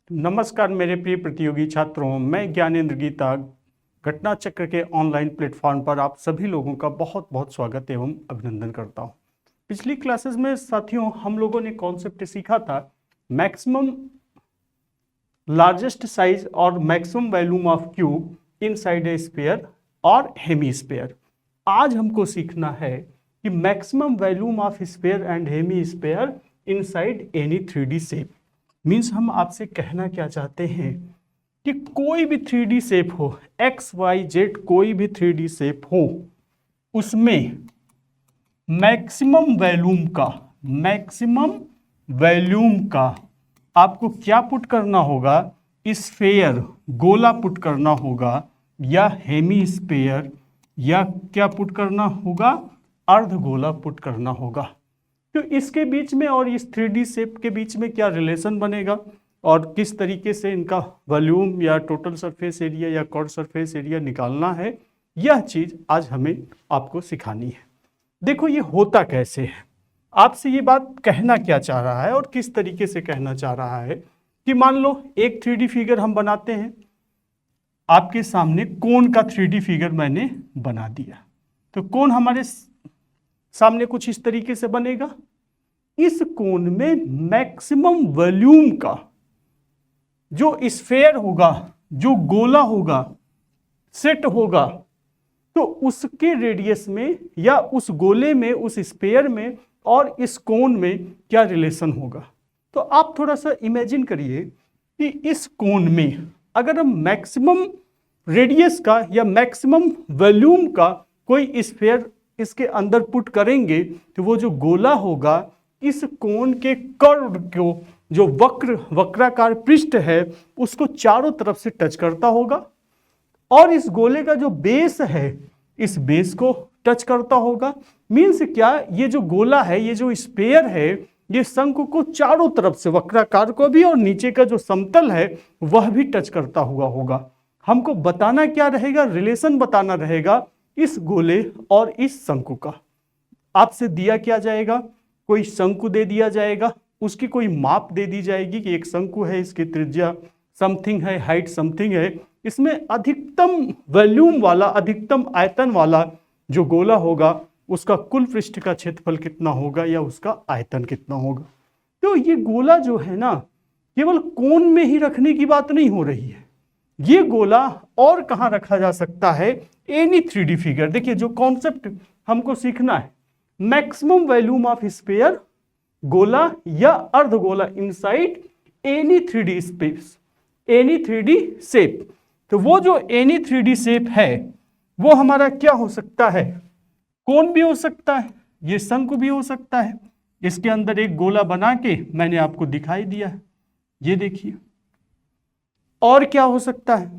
नमस्कार मेरे प्रिय प्रतियोगी छात्रों, मैं ज्ञानेंद्र गीता घटना चक्र के ऑनलाइन प्लेटफॉर्म पर आप सभी लोगों का बहुत बहुत स्वागत एवं अभिनंदन करता हूं। पिछली क्लासेस में साथियों हम लोगों ने कॉन्सेप्ट सीखा था मैक्सिमम लार्जेस्ट साइज और maximum volume of cube inside A sphere और हेमीस्फीयर। आज हमको सीखना है कि maximum volume of sphere and hemisphere inside any 3D shape. Means हम आपसे कहना क्या चाहते हैं कि कोई भी 3D शेप हो, एक्स वाई जेड कोई भी 3D शेप हो, उसमें मैक्सिमम वॉल्यूम का आपको क्या पुट करना होगा, स्फीयर गोला पुट करना होगा या हेमीस्फीयर या क्या पुट करना होगा, अर्धगोला पुट करना होगा। तो इसके बीच में और इस 3D शेप के बीच में क्या रिलेशन बनेगा और किस तरीके से इनका वॉल्यूम या टोटल सरफेस एरिया या कॉर्ड सरफेस एरिया निकालना है, यह चीज़ आज हमें आपको सिखानी है। देखो ये होता कैसे है, आपसे ये बात कहना क्या चाह रहा है और किस तरीके से कहना चाह रहा है कि मान लो एक 3D फिगर हम बनाते हैं, आपके सामने कोन का 3D फिगर मैंने बना दिया, तो कोन हमारे सामने कुछ इस तरीके से बनेगा। इस कोन में मैक्सिमम वॉल्यूम का जो स्फीयर होगा, जो गोला होगा, सेट होगा, तो उसके रेडियस में या उस गोले में, उस स्फीयर में और इस कोन में क्या रिलेशन होगा। तो आप थोड़ा सा इमेजिन करिए कि इस कोन में अगर हम मैक्सिमम रेडियस का या मैक्सिमम वॉल्यूम का कोई स्फीयर इसके अंदर पुट करेंगे तो वो जो गोला होगा इस कोन के कर्व को, जो वक्राकार पृष्ठ है, उसको चारों तरफ से टच करता होगा और इस गोले का जो बेस है इस बेस को टच करता होगा। मीन्स क्या, ये जो गोला है, ये जो स्फीयर है, ये शंकु को चारों तरफ से, वक्राकार को भी और नीचे का जो समतल है वह भी टच करता हुआ होगा। हमको बताना क्या रहेगा, रिलेशन बताना रहेगा इस गोले और इस शंकु का। आपसे दिया क्या जाएगा, कोई शंकु दे दिया जाएगा, उसकी कोई माप दे दी जाएगी कि एक शंकु है, इसकी त्रिज्या समथिंग है, हाइट समथिंग है, इसमें अधिकतम वॉल्यूम वाला, अधिकतम आयतन वाला जो गोला होगा उसका कुल पृष्ठ का क्षेत्रफल कितना होगा या उसका आयतन कितना होगा। तो ये गोला जो है ना, केवल कोन में ही रखने की बात नहीं हो रही है, ये गोला और कहाँ रखा जा सकता है, एनी 3D फिगर। देखिए जो कॉन्सेप्ट हमको सीखना है, मैक्सिमम वॉल्यूम ऑफ स्फीयर, गोला या अर्धगोला inside any 3D space, any 3D shape. तो वो जो एनी 3D शेप है वो हमारा क्या हो सकता है, कोन भी हो सकता है, ये शंकु भी हो सकता है। इसके अंदर एक गोला बना के मैंने आपको दिखाई दिया है, ये देखिए। और क्या हो सकता है,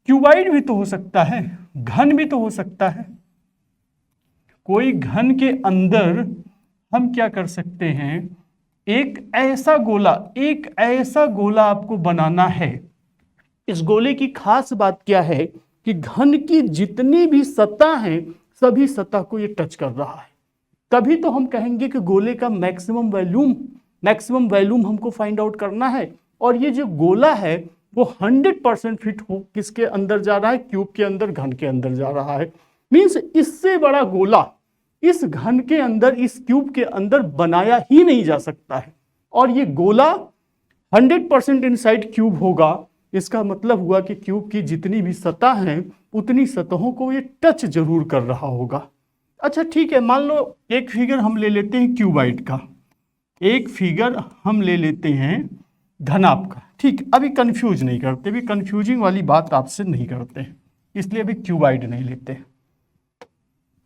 क्यूबाइड भी तो हो सकता है, घन भी तो हो सकता है। कोई घन के अंदर हम क्या कर सकते हैं, एक ऐसा गोला आपको बनाना है। इस गोले की खास बात क्या है कि घन की जितनी भी सतह हैं सभी सतह को ये टच कर रहा है। तभी तो हम कहेंगे कि गोले का मैक्सिमम वॉल्यूम हमको फाइंड आउट करना है। और ये जो गोला है वो 100% फिट हो किसके अंदर जा रहा है, क्यूब के अंदर, घन के अंदर जा रहा है। मीन्स इससे बड़ा गोला इस घन के अंदर, इस क्यूब के अंदर बनाया ही नहीं जा सकता है। और ये गोला 100% इनसाइड क्यूब होगा, इसका मतलब हुआ कि क्यूब की जितनी भी सतह हैं उतनी सतहों को ये टच जरूर कर रहा होगा। अच्छा ठीक है, मान लो एक फिगर हम ले लेते हैं क्यूबाइड का, एक फिगर हम ले लेते हैं घनाभ का। ठीक, अभी कंफ्यूज नहीं करते, अभी कंफ्यूजिंग वाली बात आपसे नहीं करते हैं, इसलिए अभी क्यूबाइड नहीं लेते।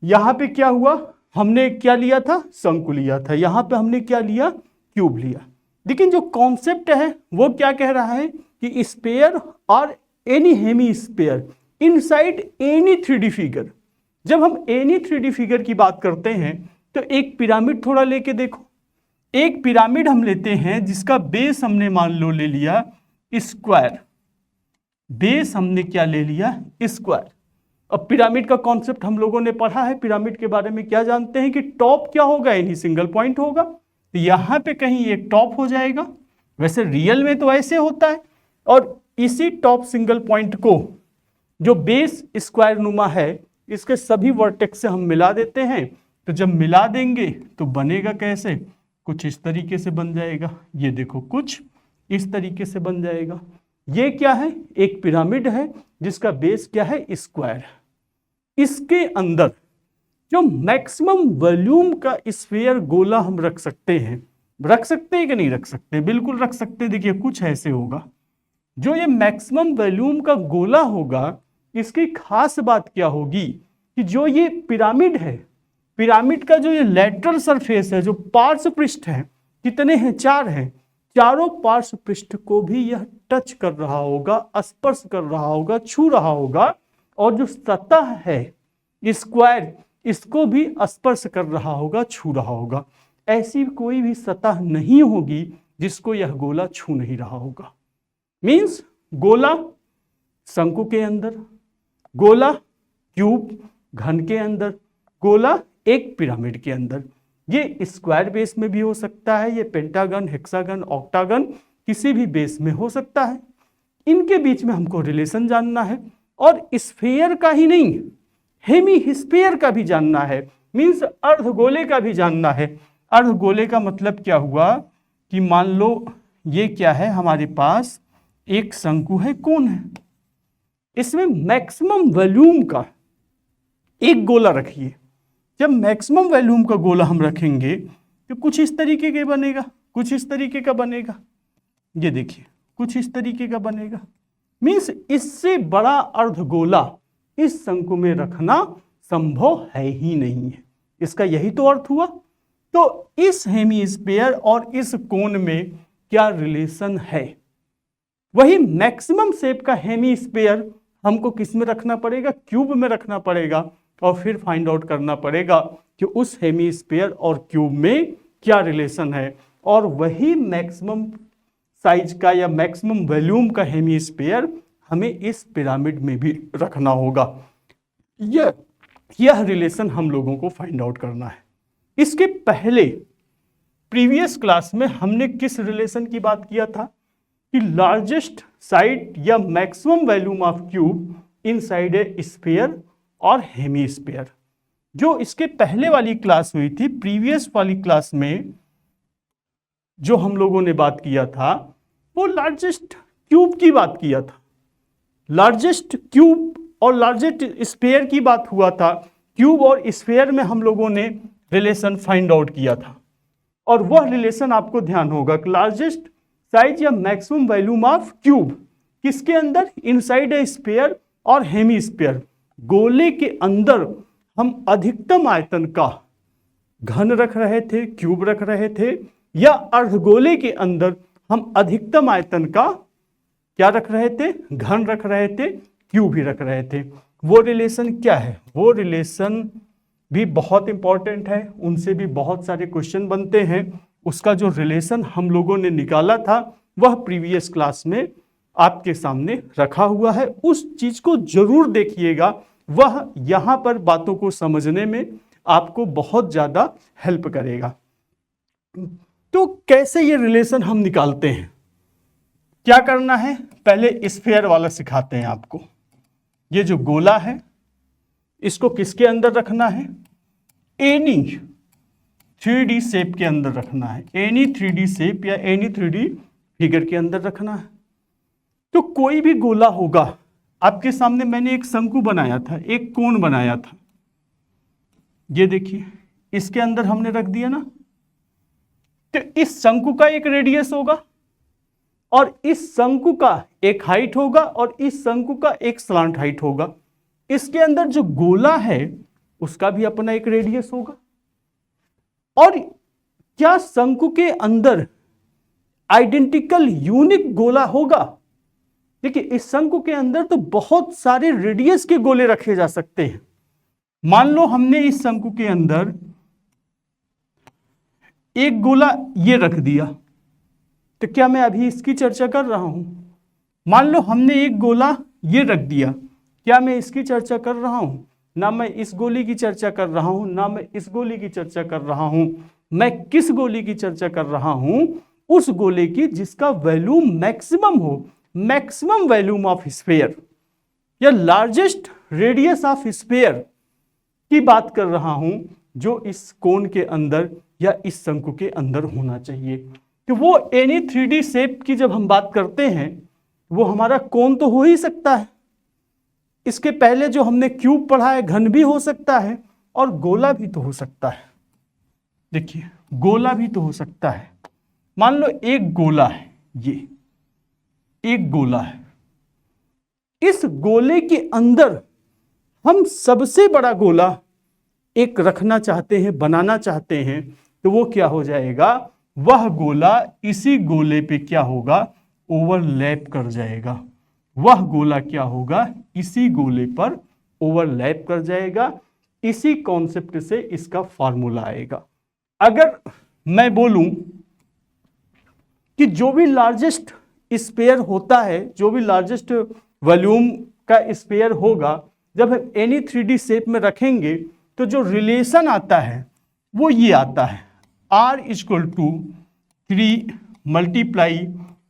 यहां पे क्या हुआ, हमने क्या लिया था, शंकु लिया था, यहां पे हमने क्या लिया, क्यूब लिया। लेकिन जो कॉन्सेप्ट है वो क्या कह रहा है कि स्फीयर और any hemisphere inside any 3D figure. जब हम एनी 3D फिगर की बात करते हैं तो एक पिरामिड थोड़ा लेके देखो। एक पिरामिड हम लेते हैं जिसका बेस हमने मान लो ले लिया स्क्वायर, बेस हमने क्या ले लिया, स्क्वायर। अब पिरामिड का कॉन्सेप्ट हम लोगों ने पढ़ा है, पिरामिड के बारे में क्या जानते हैं कि टॉप क्या होगा, एनी सिंगल पॉइंट होगा। तो यहां पे कहीं एक टॉप हो जाएगा वैसे रियल में तो ऐसे होता है। और इसी टॉप सिंगल पॉइंट को जो बेस स्क्वायर नुमा है इसके सभी वर्टेक्स से हम मिला देते हैं। तो जब मिला देंगे तो बनेगा कैसे, कुछ इस तरीके से बन जाएगा। ये देखो कुछ इस तरीके से बन जाएगा। ये क्या है, एक पिरामिड है जिसका बेस क्या है, स्क्वायर। इसके अंदर जो मैक्सिमम वॉल्यूम का स्फीयर गोला हम रख सकते हैं। रख सकते हैं कि नहीं रख सकते, बिल्कुल रख सकते हैं। देखिए कुछ ऐसे होगा। जो ये मैक्सिमम वॉल्यूम का गोला होगा इसकी खास बात क्या होगी कि जो ये पिरामिड है, पिरामिड का जो ये लेटरल सरफेस है, जो पार्श्व पृष्ठ है, कितने हैं, 4 हैं। चारों पार्श्व पृष्ठ को भी यह टच कर रहा होगा, स्पर्श कर रहा होगा, छू रहा होगा। और जो सतह है स्क्वायर, इसको भी स्पर्श कर रहा होगा, छू रहा होगा। ऐसी कोई भी सतह नहीं होगी जिसको यह गोला छू नहीं रहा होगा। मीन्स गोला शंकु के अंदर, गोला क्यूब घन के अंदर, गोला एक पिरामिड के अंदर। ये स्क्वायर बेस में भी हो सकता है, ये पेंटागन, हेक्सागन, ऑक्टागन किसी भी बेस में हो सकता है। इनके बीच में हमको रिलेशन जानना है और स्फीयर का ही नहीं, हेमीस्फीयर का भी जानना है। मीन्स अर्धगोले का भी जानना है। अर्धगोले का मतलब क्या हुआ कि मान लो ये क्या है, हमारे पास एक शंकु है, कोण है, इसमें मैक्सिमम वॉल्यूम का एक गोला रखिए। जब मैक्सिमम वॉल्यूम का गोला हम रखेंगे तो कुछ इस तरीके के बनेगा, कुछ इस तरीके का बनेगा। ये देखिए कुछ इस तरीके का बनेगा। मीन्स इससे बड़ा अर्धगोला इस शंकु में रखना संभव है ही नहीं है। इसका यही तो अर्थ हुआ। तो इस हेमीस्फीयर और इस कोण में क्या रिलेशन है, वही मैक्सिमम शेप का हेमीस्फीयर हमको किस में रखना पड़ेगा, क्यूब में रखना पड़ेगा। और फिर फाइंड आउट करना पड़ेगा कि उस हेमीस्फीयर और क्यूब में क्या रिलेशन है। और वही मैक्सिमम साइज का या मैक्सिमम वॉल्यूम का हेमीस्फीयर हमें इस पिरामिड में भी रखना होगा। यह रिलेशन हम लोगों को फाइंड आउट करना है। इसके पहले प्रीवियस क्लास में हमने किस रिलेशन की बात किया था कि लार्जेस्ट साइड या maximum volume of cube inside A sphere और हेमीस्फीयर। जो इसके पहले वाली क्लास हुई थी, प्रीवियस वाली क्लास में जो हम लोगों ने बात किया था वो लार्जेस्ट क्यूब की बात किया था। लार्जेस्ट क्यूब और लार्जेस्ट स्फीयर की बात हुआ था। क्यूब और स्फीयर में हम लोगों ने रिलेशन फाइंड आउट किया था। और वह रिलेशन आपको ध्यान होगा कि लार्जेस्ट साइज या मैक्सिमम वॉल्यूम ऑफ क्यूब किसके अंदर, इनसाइड ए स्फीयर और हेमीस्फीयर। गोले के अंदर हम अधिकतम आयतन का घन रख रहे थे, क्यूब रख रहे थे, या अर्धगोले के अंदर हम अधिकतम आयतन का क्या रख रहे थे, घन रख रहे थे, क्यूब भी रख रहे थे। वो रिलेशन क्या है, वो रिलेशन भी बहुत इंपॉर्टेंट है, उनसे भी बहुत सारे क्वेश्चन बनते हैं। उसका जो रिलेशन हम लोगों ने निकाला था वह प्रीवियस क्लास में आपके सामने रखा हुआ है। उस चीज को जरूर देखिएगा, वह यहां पर बातों को समझने में आपको बहुत ज्यादा हेल्प करेगा। तो कैसे ये रिलेशन हम निकालते हैं, क्या करना है, पहले स्फीयर वाला सिखाते हैं आपको। ये जो गोला है इसको किसके अंदर रखना है, एनी 3D शेप के अंदर रखना है। एनी 3D शेप या एनी 3D फिगर के अंदर रखना है। तो कोई भी गोला होगा, आपके सामने मैंने एक शंकु बनाया था, एक कोण बनाया था, ये देखिए, इसके अंदर हमने रख दिया ना। तो इस शंकु का एक रेडियस होगा और इस शंकु का एक हाइट होगा और इस शंकु का एक स्लांट हाइट होगा। इसके अंदर जो गोला है उसका भी अपना एक रेडियस होगा। और क्या शंकु के अंदर आइडेंटिकल यूनिक गोला होगा? देखिए इस शंकु के अंदर तो बहुत सारे रेडियस के गोले रखे जा सकते हैं। मान लो हमने इस शंकु के अंदर एक गोला ये रख दिया, तो क्या मैं अभी इसकी चर्चा कर रहा हूं? मान लो हमने एक गोला ये रख दिया, क्या मैं इसकी चर्चा कर रहा हूं? ना मैं इस गोली की चर्चा कर रहा हूं, ना मैं इस गोली की चर्चा कर रहा हूं। मैं किस गोली की चर्चा कर रहा हूं? उस गोले की जिसका वॉल्यूम मैक्सिमम हो, मैक्सिमम वॉल्यूम ऑफ स्फीयर या लार्जेस्ट रेडियस ऑफ स्फीयर की बात कर रहा हूं, जो इस कोन के अंदर या इस शंकु के अंदर होना चाहिए। तो वो एनी 3D शेप की जब हम बात करते हैं, वो हमारा कोन तो हो ही सकता है, इसके पहले जो हमने क्यूब पढ़ा है घन भी हो सकता है, और गोला भी तो हो सकता है। देखिए गोला भी तो हो सकता है। मान लो एक गोला है, ये एक गोला है, इस गोले के अंदर हम सबसे बड़ा गोला एक रखना चाहते हैं, बनाना चाहते हैं, तो वो क्या हो जाएगा, वह गोला इसी गोले पे क्या होगा, ओवरलैप कर जाएगा। वह गोला क्या होगा, इसी गोले पर ओवरलैप कर जाएगा। इसी कॉन्सेप्ट से इसका फॉर्मूला आएगा। अगर मैं बोलूं कि जो भी लार्जेस्ट स्फीयर होता है, जो भी लार्जेस्ट वॉल्यूम का स्फीयर होगा, जब हम एनी 3D शेप में रखेंगे तो जो रिलेशन आता है वो ये आता है, R equal to 3 multiply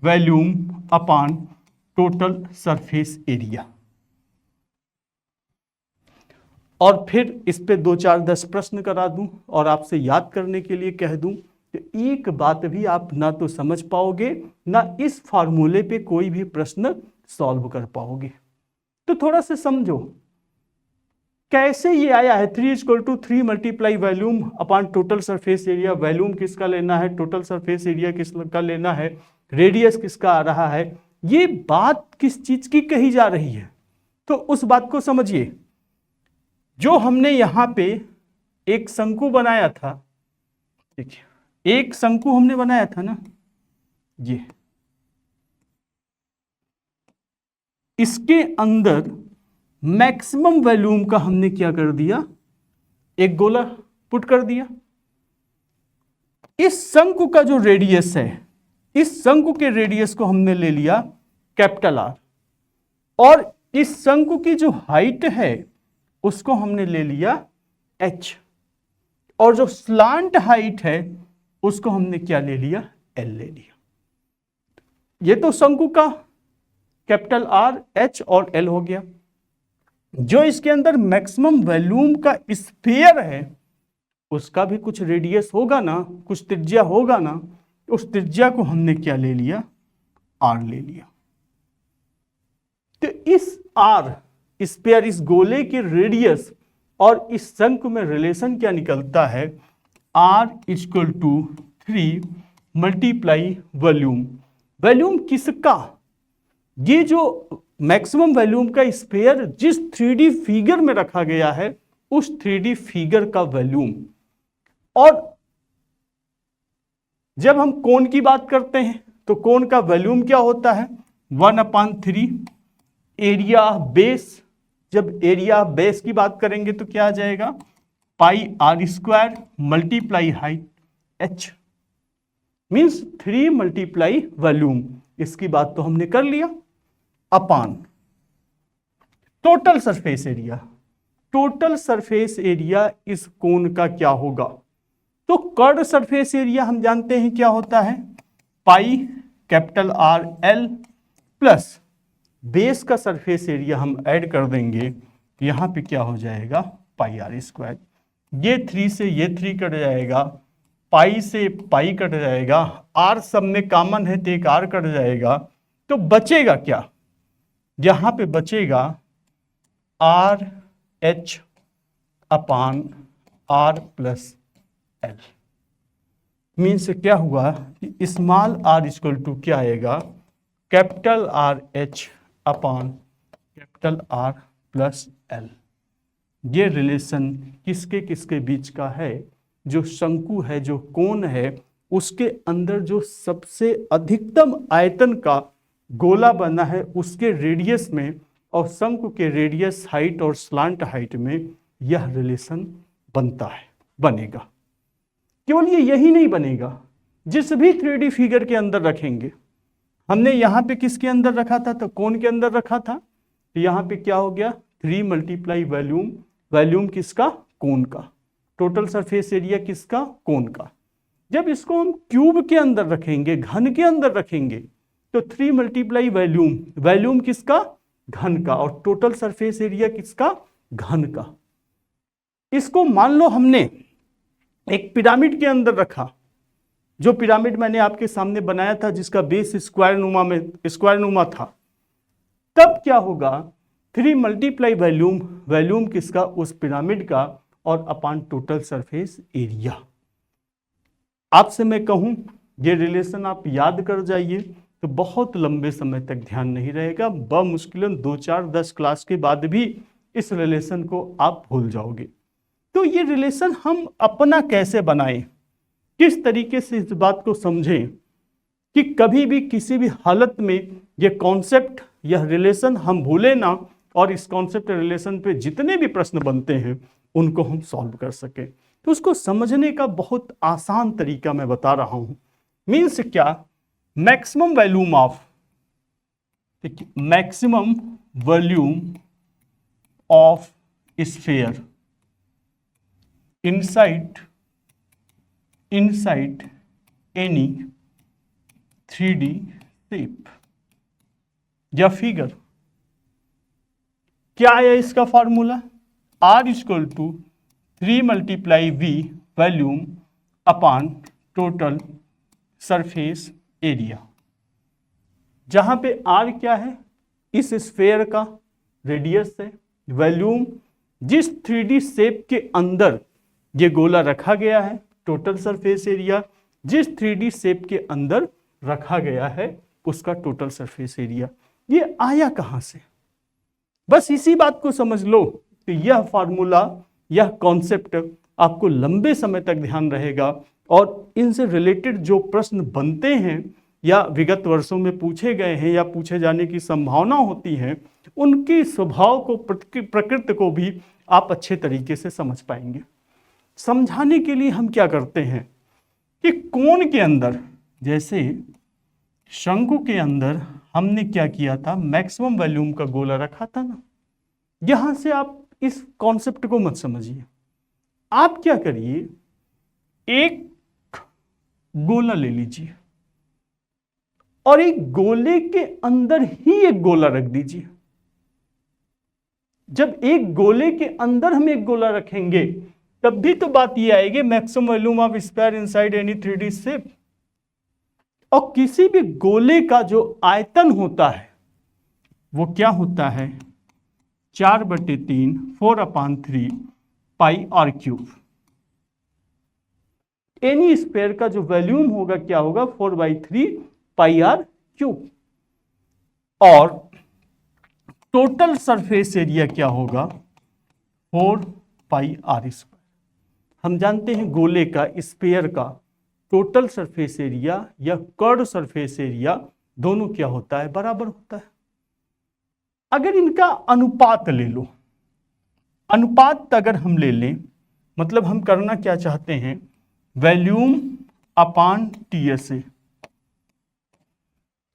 volume upon total surface area. और फिर इस पे 2-4-10 प्रश्न करा दूं और आपसे याद करने के लिए कह दूं, तो एक बात भी आप ना तो समझ पाओगे, ना इस फॉर्मूले पे कोई भी प्रश्न सॉल्व कर पाओगे। तो थोड़ा सा समझो कैसे ये आया है। 3 equal to 3 multiply volume upon total surface area. Volume किसका लेना है, टोटल सरफेस एरिया किसका लेना है, रेडियस किसका आ रहा है, ये बात किस चीज की कही जा रही है। तो उस बात को समझिए। जो हमने यहां पे एक शंकु बनाया था, देखिए एक शंकु हमने बनाया था ना, ये इसके अंदर मैक्सिमम वॉल्यूम का हमने क्या कर दिया, एक गोला पुट कर दिया। इस शंकु का जो रेडियस है, इस शंकु के रेडियस को हमने ले लिया कैपिटल आर, और इस शंकु की जो हाइट है उसको हमने ले लिया h, और जो स्लांट हाइट है उसको हमने क्या ले लिया, l ले लिया। ये तो शंकु का कैपिटल आर, h और l हो गया। जो इसके अंदर मैक्सिमम वॉल्यूम का स्फीयर है उसका भी कुछ रेडियस होगा ना, कुछ त्रिज्या होगा ना, उस त्रिज्या को हमने क्या ले लिया, r ले लिया। तो इस r स्फीयर, इस गोले के रेडियस और इस शंकु में रिलेशन क्या निकलता है, r equal to 3 multiply volume. Volume किसका, ये जो मैक्सिमम वॉल्यूम का स्फीयर जिस 3D फिगर में रखा गया है उस 3D फिगर का वॉल्यूम। और जब हम कोन की बात करते हैं तो कोन का वॉल्यूम क्या होता है, 1/3 एरिया बेस। जब एरिया बेस की बात करेंगे तो क्या आ जाएगा, pi r square multiply height h, means 3 multiply volume. इसकी बात तो हमने कर लिया, अपान total surface area. Total surface area इस कोन का क्या होगा, तो कर्व सरफेस एरिया हम जानते हैं क्या होता है, pi capital R L plus base का सरफेस एरिया हम ऐड कर देंगे, यहां पे क्या हो जाएगा, पाई आर स्क्वायर। ये 3 से ये 3 कट जाएगा, पाई से पाई कट जाएगा, आर सब में कॉमन है तो एक आर कट जाएगा। तो बचेगा क्या, यहां पे बचेगा R H upon R plus L. Means क्या हुआ कि स्मॉल आर इक्वल टू क्या आएगा, capital R H upon capital R plus L. ये रिलेशन किसके किसके बीच का है, जो शंकु है, जो कोन है, उसके अंदर जो सबसे अधिकतम आयतन का गोला बना है उसके रेडियस में और शंकु के रेडियस हाइट और स्लांट हाइट में यह रिलेशन बनता है, बनेगा। केवल यही नहीं बनेगा, जिस भी 3D फिगर के अंदर रखेंगे, हमने यहाँ पे किसके अंदर रखा था, तो कोन के अंदर रखा था, तो यहाँ पे क्या हो गया, 3 मल्टीप्लाई वॉल्यूम। वॉल्यूम किसका, कोन का। टोटल सरफेस एरिया किसका, कोन का। जब इसको हम क्यूब के अंदर रखेंगे, घन के अंदर रखेंगे, तो 3 मल्टीप्लाई वॉल्यूम, वॉल्यूम किसका? घन का, और टोटल सरफेस एरिया किसका? घन का। इसको मान लो हमने एक पिरामिड के अंदर रखा, जो पिरामिड मैंने आपके सामने बनाया था जिसका बेस स्क्वायर नुमा था, तब क्या होगा? 3 मल्टीप्लाई वॉल्यूम, वॉल्यूम किसका? उस पिरामिड का, और अपॉन टोटल सरफेस एरिया। आपसे मैं कहूं ये रिलेशन आप याद कर जाइए तो बहुत लंबे समय तक ध्यान नहीं रहेगा, बमुश्किलन 2, 4, 10 क्लास के बाद भी इस रिलेशन को आप भूल जाओगे। तो ये रिलेशन हम अपना कैसे बनाएं, किस तरीके से इस बात को समझें कि कभी भी किसी भी हालत में ये कॉन्सेप्ट, यह रिलेशन हम भूलें ना, और इस कॉन्सेप्ट रिलेशन पे जितने भी प्रश्न बनते हैं उनको हम सॉल्व कर सकें। तो उसको समझने का बहुत आसान तरीका मैं बता रहा हूं। मीन्स क्या? Maximum volume of, maximum volume of sphere inside any 3D shape या फिगर। क्या है इसका formula? R equal to 3 multiply V volume upon total surface area, जहां पे R क्या है? इस स्फीयर का रेडियस है, वॉल्यूम जिस 3D शेप के अंदर ये गोला रखा गया है, टोटल सरफेस एरिया जिस 3D शेप के अंदर रखा गया है उसका टोटल सरफेस एरिया। ये आया कहां से? बस इसी बात को समझ लो कि यह फॉर्मूला, यह कॉन्सेप्ट आपको लंबे समय तक ध्यान रहेगा, और इनसे रिलेटेड जो प्रश्न बनते हैं या विगत वर्षों में पूछे गए हैं या पूछे जाने की संभावना होती है, उनके स्वभाव को, प्रकृति को भी आप अच्छे तरीके से समझ पाएंगे। समझाने के लिए हम क्या करते हैं कि कोण के अंदर, जैसे शंकु के अंदर हमने क्या किया था? मैक्सिमम वॉल्यूम का गोला रखा था ना। यहां से आप इस कॉन्सेप्ट को मत समझिए, आप क्या करिए, एक गोला ले लीजिए और एक गोले के अंदर ही एक गोला रख दीजिए। जब एक गोले के अंदर हम एक गोला रखेंगे तब भी तो बात ये आएगी maximum volume of sphere inside any 3D shape. और किसी भी गोले का जो आयतन होता है वो क्या होता है? 4/3 4/3 pi r cube. Any sphere का जो वॉल्यूम होगा क्या होगा? 4/3 पाई आर क्यूब। और टोटल सरफेस एरिया क्या होगा? 4 पाई आर स्क्वायर। हम जानते हैं गोले का, स्फीयर का टोटल सरफेस एरिया या कर्व सरफेस एरिया दोनों क्या होता है? बराबर होता है। अगर इनका अनुपात ले लो, अनुपात अगर हम ले लें, मतलब हम करना क्या चाहते हैं? वॉल्यूम अपॉन टीएसए,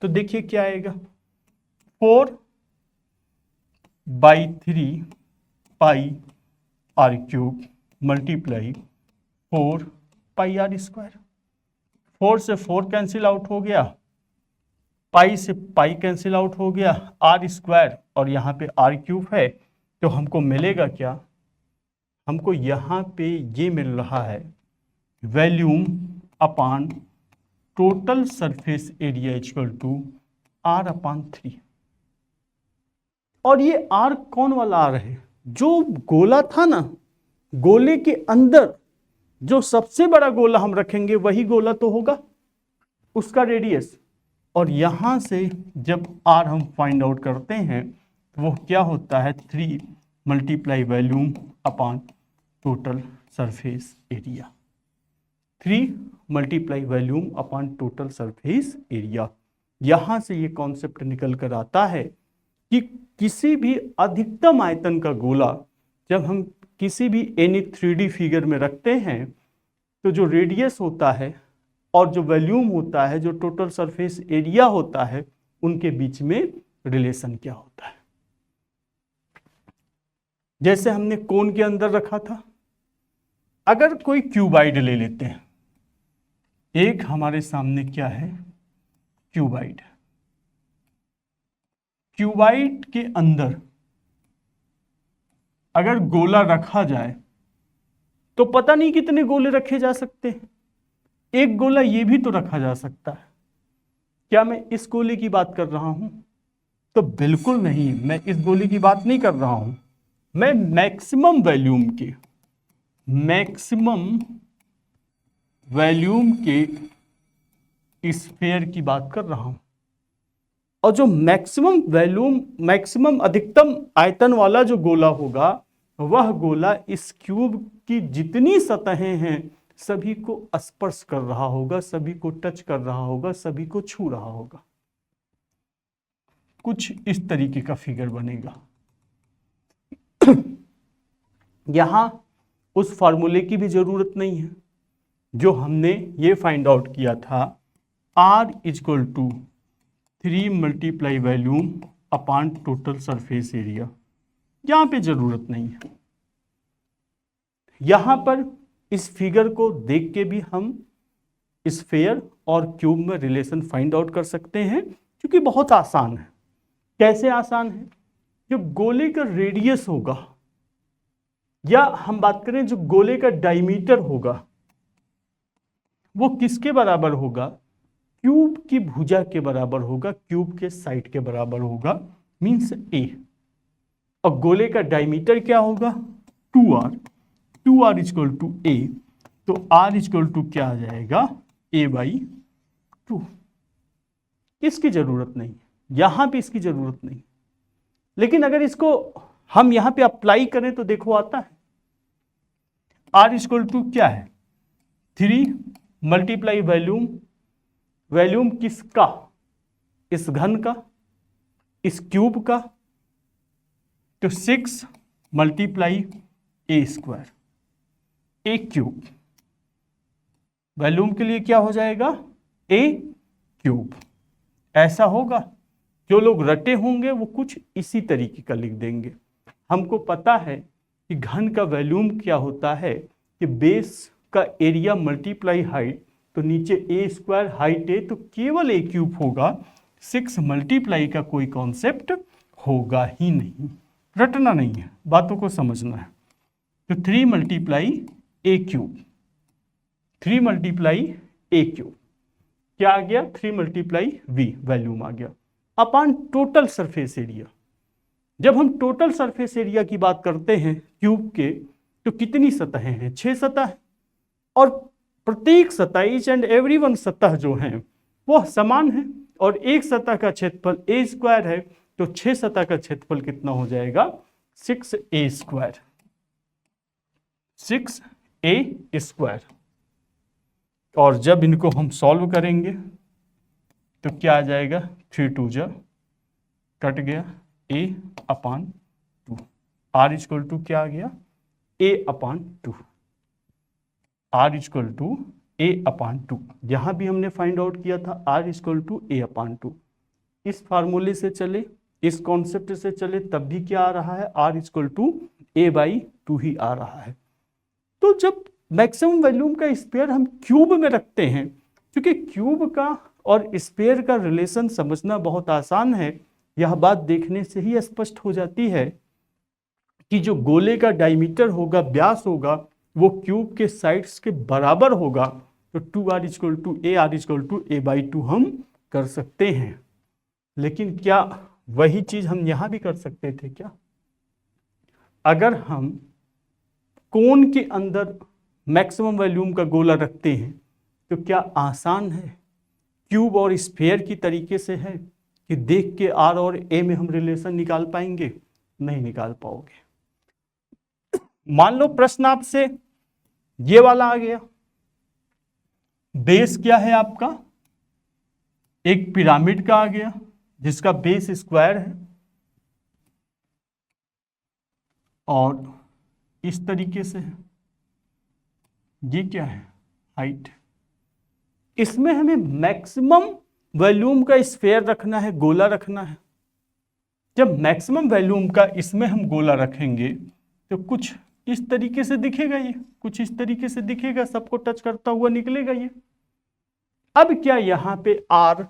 तो देखिए क्या आएगा? 4/3 pi r cube multiply 4 pi r square. 4 से 4 कैंसिल आउट हो गया, पाई से पाई कैंसिल आउट हो गया, आर स्क्वायर और यहाँ पे आर क्यूब है, तो हमको मिलेगा क्या? हमको यहाँ पे ये मिल रहा है volume upon total surface area equal to R/3। और ये R कौन वाला R है? जो गोला था ना, गोले के अंदर जो सबसे बड़ा गोला हम रखेंगे वही गोला तो होगा, उसका रेडियस। और यहां से जब R हम फाइंड आउट करते हैं तो वो क्या होता है? 3 multiply volume upon total surface area. 3 multiply volume upon total surface area. यहां से ये कॉन्सेप्ट निकल कर आता है कि किसी भी अधिकतम आयतन का गोला जब हम किसी भी एनी 3D फिगर में रखते हैं तो जो रेडियस होता है और जो वॉल्यूम होता है, जो टोटल सरफेस एरिया होता है, उनके बीच में रिलेशन क्या होता है। जैसे हमने कोन के अंदर रखा था, अगर कोई क्यूबाइड ले लेते हैं, एक हमारे सामने क्या है, क्यूबाइड। क्यूबाइड के अंदर अगर गोला रखा जाए तो पता नहीं कितने गोले रखे जा सकते हैं। एक गोला ये भी तो रखा जा सकता है। क्या मैं इस गोले की बात कर रहा हूं? तो बिल्कुल नहीं, मैं इस गोले की बात नहीं कर रहा हूं। मैं मैक्सिमम वॉल्यूम के स्फीयर की बात कर रहा हूं। और जो मैक्सिमम अधिकतम आयतन वाला जो गोला होगा, वह गोला इस क्यूब की जितनी सतहें हैं सभी को स्पर्श कर रहा होगा, सभी को टच कर रहा होगा, सभी को छू रहा होगा। कुछ इस तरीके का फिगर बनेगा। यहां उस फॉर्मूले की भी जरूरत नहीं है जो हमने ये फाइंड आउट किया था, R equal to 3 multiply volume upon total surface area. यहां पे जरूरत नहीं है। यहां पर इस फिगर को देख के भी हम स्फीयर और क्यूब में रिलेशन फाइंड आउट कर सकते हैं, क्योंकि बहुत आसान है। कैसे आसान है? जो गोले का रेडियस होगा, या हम बात करें जो गोले का डायमीटर होगा, वो किसके बराबर होगा? क्यूब की भुजा के बराबर होगा, क्यूब के साइड के बराबर होगा, मींस ए। और गोले का डायमीटर क्या होगा? 2r। 2r इक्वल टू ए, तो r इक्वल टू क्या आ जाएगा? a/2। इसकी जरूरत नहीं, यहां पे इसकी जरूरत नहीं। लेकिन अगर इसको हम यहां पे अप्लाई करें तो देखो आता है। r इक्वल टू क्या है? 3 मल्टीप्लाई वॉल्यूम किसका? इस घन का, इस क्यूब का, तो 6 मल्टीप्लाई ए स्क्वायर, ए क्यूब। वॉल्यूम के लिए क्या हो जाएगा? ए क्यूब। ऐसा होगा। जो लोग रटे होंगे वो कुछ इसी तरीके का लिख देंगे। हमको पता है कि घन का वॉल्यूम क्या होता है कि बेस का एरिया मल्टीप्लाई हाइट, तो नीचे ए स्क्वायर हाइट है तो केवल ए क्यूब होगा। 6 मल्टीप्लाई का कोई कॉन्सेप्ट होगा ही नहीं। रटना नहीं है, बातों को समझना है। तो 3 मल्टीप्लाई ए क्यूब, 3 मल्टीप्लाई ए क्यूब क्या आ गया? 3 मल्टीप्लाई वी वॉल्यूम आ गया अपॉन टोटल सरफेस एरिया। जब हम टोटल सरफेस एरिया की बात करते हैं क्यूब के, तो कितनी सतहें हैं? 6 सतह। और प्रत्येक सतह, ईच एंड एवरी वन सतह जो है वह समान है, और एक सतह का क्षेत्रफल ए स्क्वायर है, तो 6 सतह का क्षेत्रफल कितना हो जाएगा? 6a square, 6a square. और जब इनको हम सॉल्व करेंगे तो क्या आ जाएगा? 3 2 जा कट गया, a upon 2। r equal to क्या आ गया? a upon 2। r equal to a upon 2। यहां भी हमने फाइंड आउट किया था r equal to a upon 2। इस फार्मूले से चले, इस कॉन्सेप्ट से चले, तब भी क्या आ रहा है? r इक्वल टू a/2 ही आ रहा है। तो जब मैक्सिमम वॉल्यूम का स्फीयर हम क्यूब में रखते हैं, क्योंकि क्यूब का और स्फीयर का रिलेशन समझना बहुत आसान है, यह बात देखने से ही स्पष्ट हो जाती है कि जो गोले का डायमीटर होगा, व्यास होगा, वो क्यूब के साइड्स के बराबर होगा। तो 2r equal to a, r equal to a/2 हम कर सकते हैं। लेकिन क्या वही चीज हम यहां भी कर सकते थे क्या? अगर हम कोन के अंदर मैक्सिमम वॉल्यूम का गोला रखते हैं तो क्या आसान है क्यूब और स्फीयर की तरीके से है कि देख के r और a में हम रिलेशन निकाल पाएंगे? नहीं निकाल पाओगे। मान लो प्रश्न आपसे ये वाला आ गया, बेस क्या है आपका? एक पिरामिड का आ गया जिसका बेस स्क्वायर है, और इस तरीके से है। ये क्या है? हाइट। इसमें हमें मैक्सिमम वॉल्यूम का स्फीयर रखना है, गोला रखना है। जब मैक्सिमम वॉल्यूम का इसमें हम गोला रखेंगे तो कुछ इस तरीके से दिखेगा, ये कुछ इस तरीके से दिखेगा, सबको टच करता हुआ निकलेगा ये। अब क्या यहाँ पे आर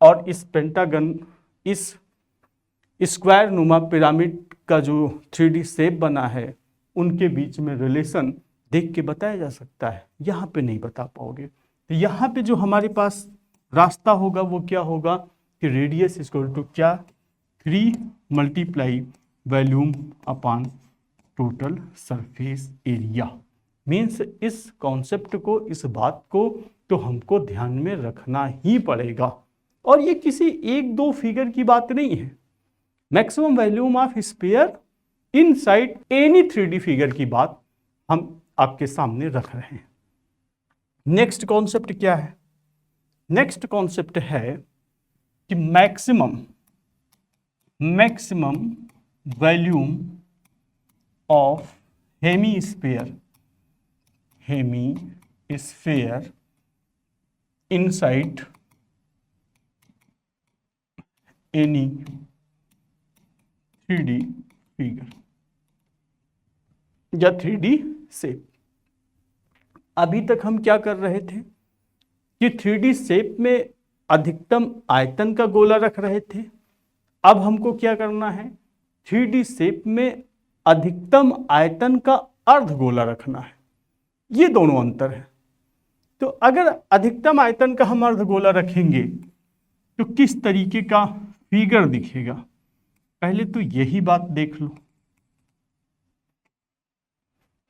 और इस पेंटागन, इस स्क्वायर नुमा पिरामिड का जो 3D शेप बना है, उनके बीच में रिलेशन देख के बताया जा सकता है? यहाँ पे नहीं बता पाओगे। तो यहाँ पे जो हमारे पास रास्ता होगा वो क्या होगा कि रेडियस इक्वल टू क्या, 3 multiply volume upon total surface area. Means इस कॉन्सेप्ट को, इस बात को तो हमको ध्यान में रखना ही पड़ेगा। और ये किसी एक दो फिगर की बात नहीं है, maximum volume of sphere inside any 3D figure की बात हम आपके सामने रख रहे हैं। नेक्स्ट कॉन्सेप्ट क्या है? नेक्स्ट कॉन्सेप्ट है कि maximum volume of hemisphere inside any 3D figure या 3D शेप। अभी तक हम क्या कर रहे थे कि 3D शेप में अधिकतम आयतन का गोला रख रहे थे। अब हमको क्या करना है, 3D शेप में अधिकतम आयतन का अर्ध गोला रखना है। ये दोनों अंतर है। तो अगर अधिकतम आयतन का हम अर्ध गोला रखेंगे तो किस तरीके का फिगर दिखेगा? पहले तो यही बात देख लो,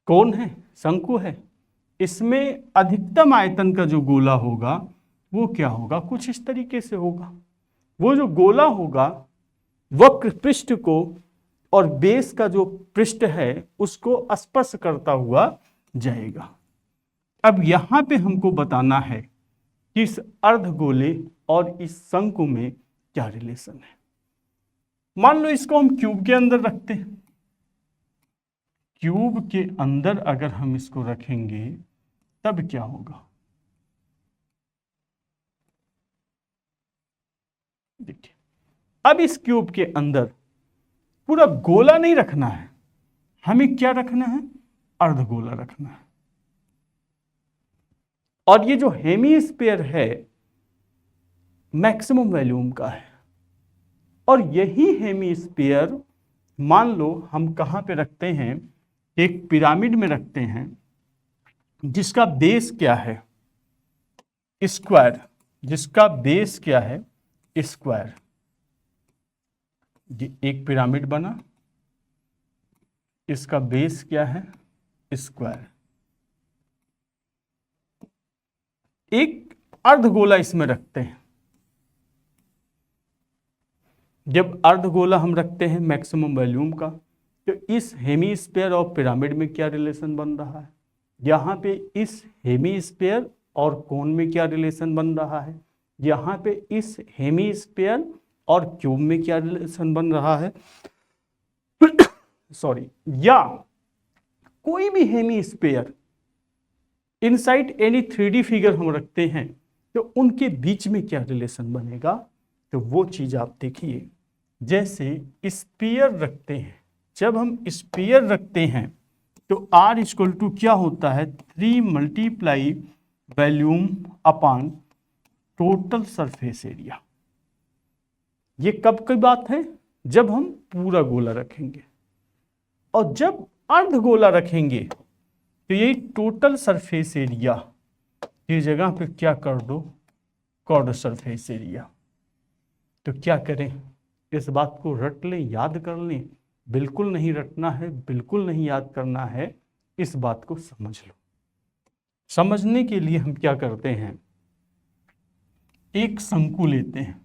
कौन है? शंकु है। इसमें अधिकतम आयतन का जो गोला होगा वो क्या होगा? कुछ इस तरीके से होगा। वो जो गोला होगा वक्र पृष्ठ को और बेस का जो पृष्ठ है उसको स्पर्श करता हुआ जाएगा। अब यहां पे हमको बताना है कि इस अर्धगोले और इस शंकु में क्या रिलेशन है। मान लो इसको हम क्यूब के अंदर रखते हैं। क्यूब के अंदर अगर हम इसको रखेंगे तब क्या होगा? देखिए, अब इस क्यूब के अंदर पूरा गोला नहीं रखना है, हमें क्या रखना है? अर्धगोला रखना है। और ये जो हेमीस्फीयर है मैक्सिमम वॉल्यूम का है, और यही हेमीस्फीयर मान लो हम कहां पे रखते हैं? एक पिरामिड में रखते हैं जिसका बेस क्या है? स्क्वायर। जिसका बेस क्या है? स्क्वायर। एक पिरामिड बना, इसका बेस क्या है? स्क्वायर। एक अर्धगोला इसमें रखते हैं। जब अर्धगोला हम रखते हैं मैक्सिमम वॉल्यूम का, तो इस हेमीस्फीयर और पिरामिड में क्या रिलेशन बन रहा है? यहाँ पे इस हेमीस्फीयर और कोन में क्या रिलेशन बन रहा है? यहाँ पे इस हेमीस्फीयर और क्यूब में क्या रिलेशन बन रहा है? सॉरी, या कोई भी hemisphere inside any 3D figure हम रखते हैं तो उनके बीच में क्या रिलेशन बनेगा? तो वो चीज आप देखिए। जैसे स्फीयर रखते हैं, जब हम स्फीयर रखते हैं तो R इक्वल टू क्या होता है? 3 multiply volume upon total surface area. ये कब की बात है? जब हम पूरा गोला रखेंगे। और जब अर्ध गोला रखेंगे तो यही टोटल सरफेस एरिया की जगह पे क्या कर दो? Curved surface area. तो क्या करें? इस बात को रट लें, याद कर लें? बिल्कुल नहीं रटना है, बिल्कुल नहीं याद करना है, इस बात को समझ लो। समझने के लिए हम क्या करते हैं, एक शंकु लेते हैं।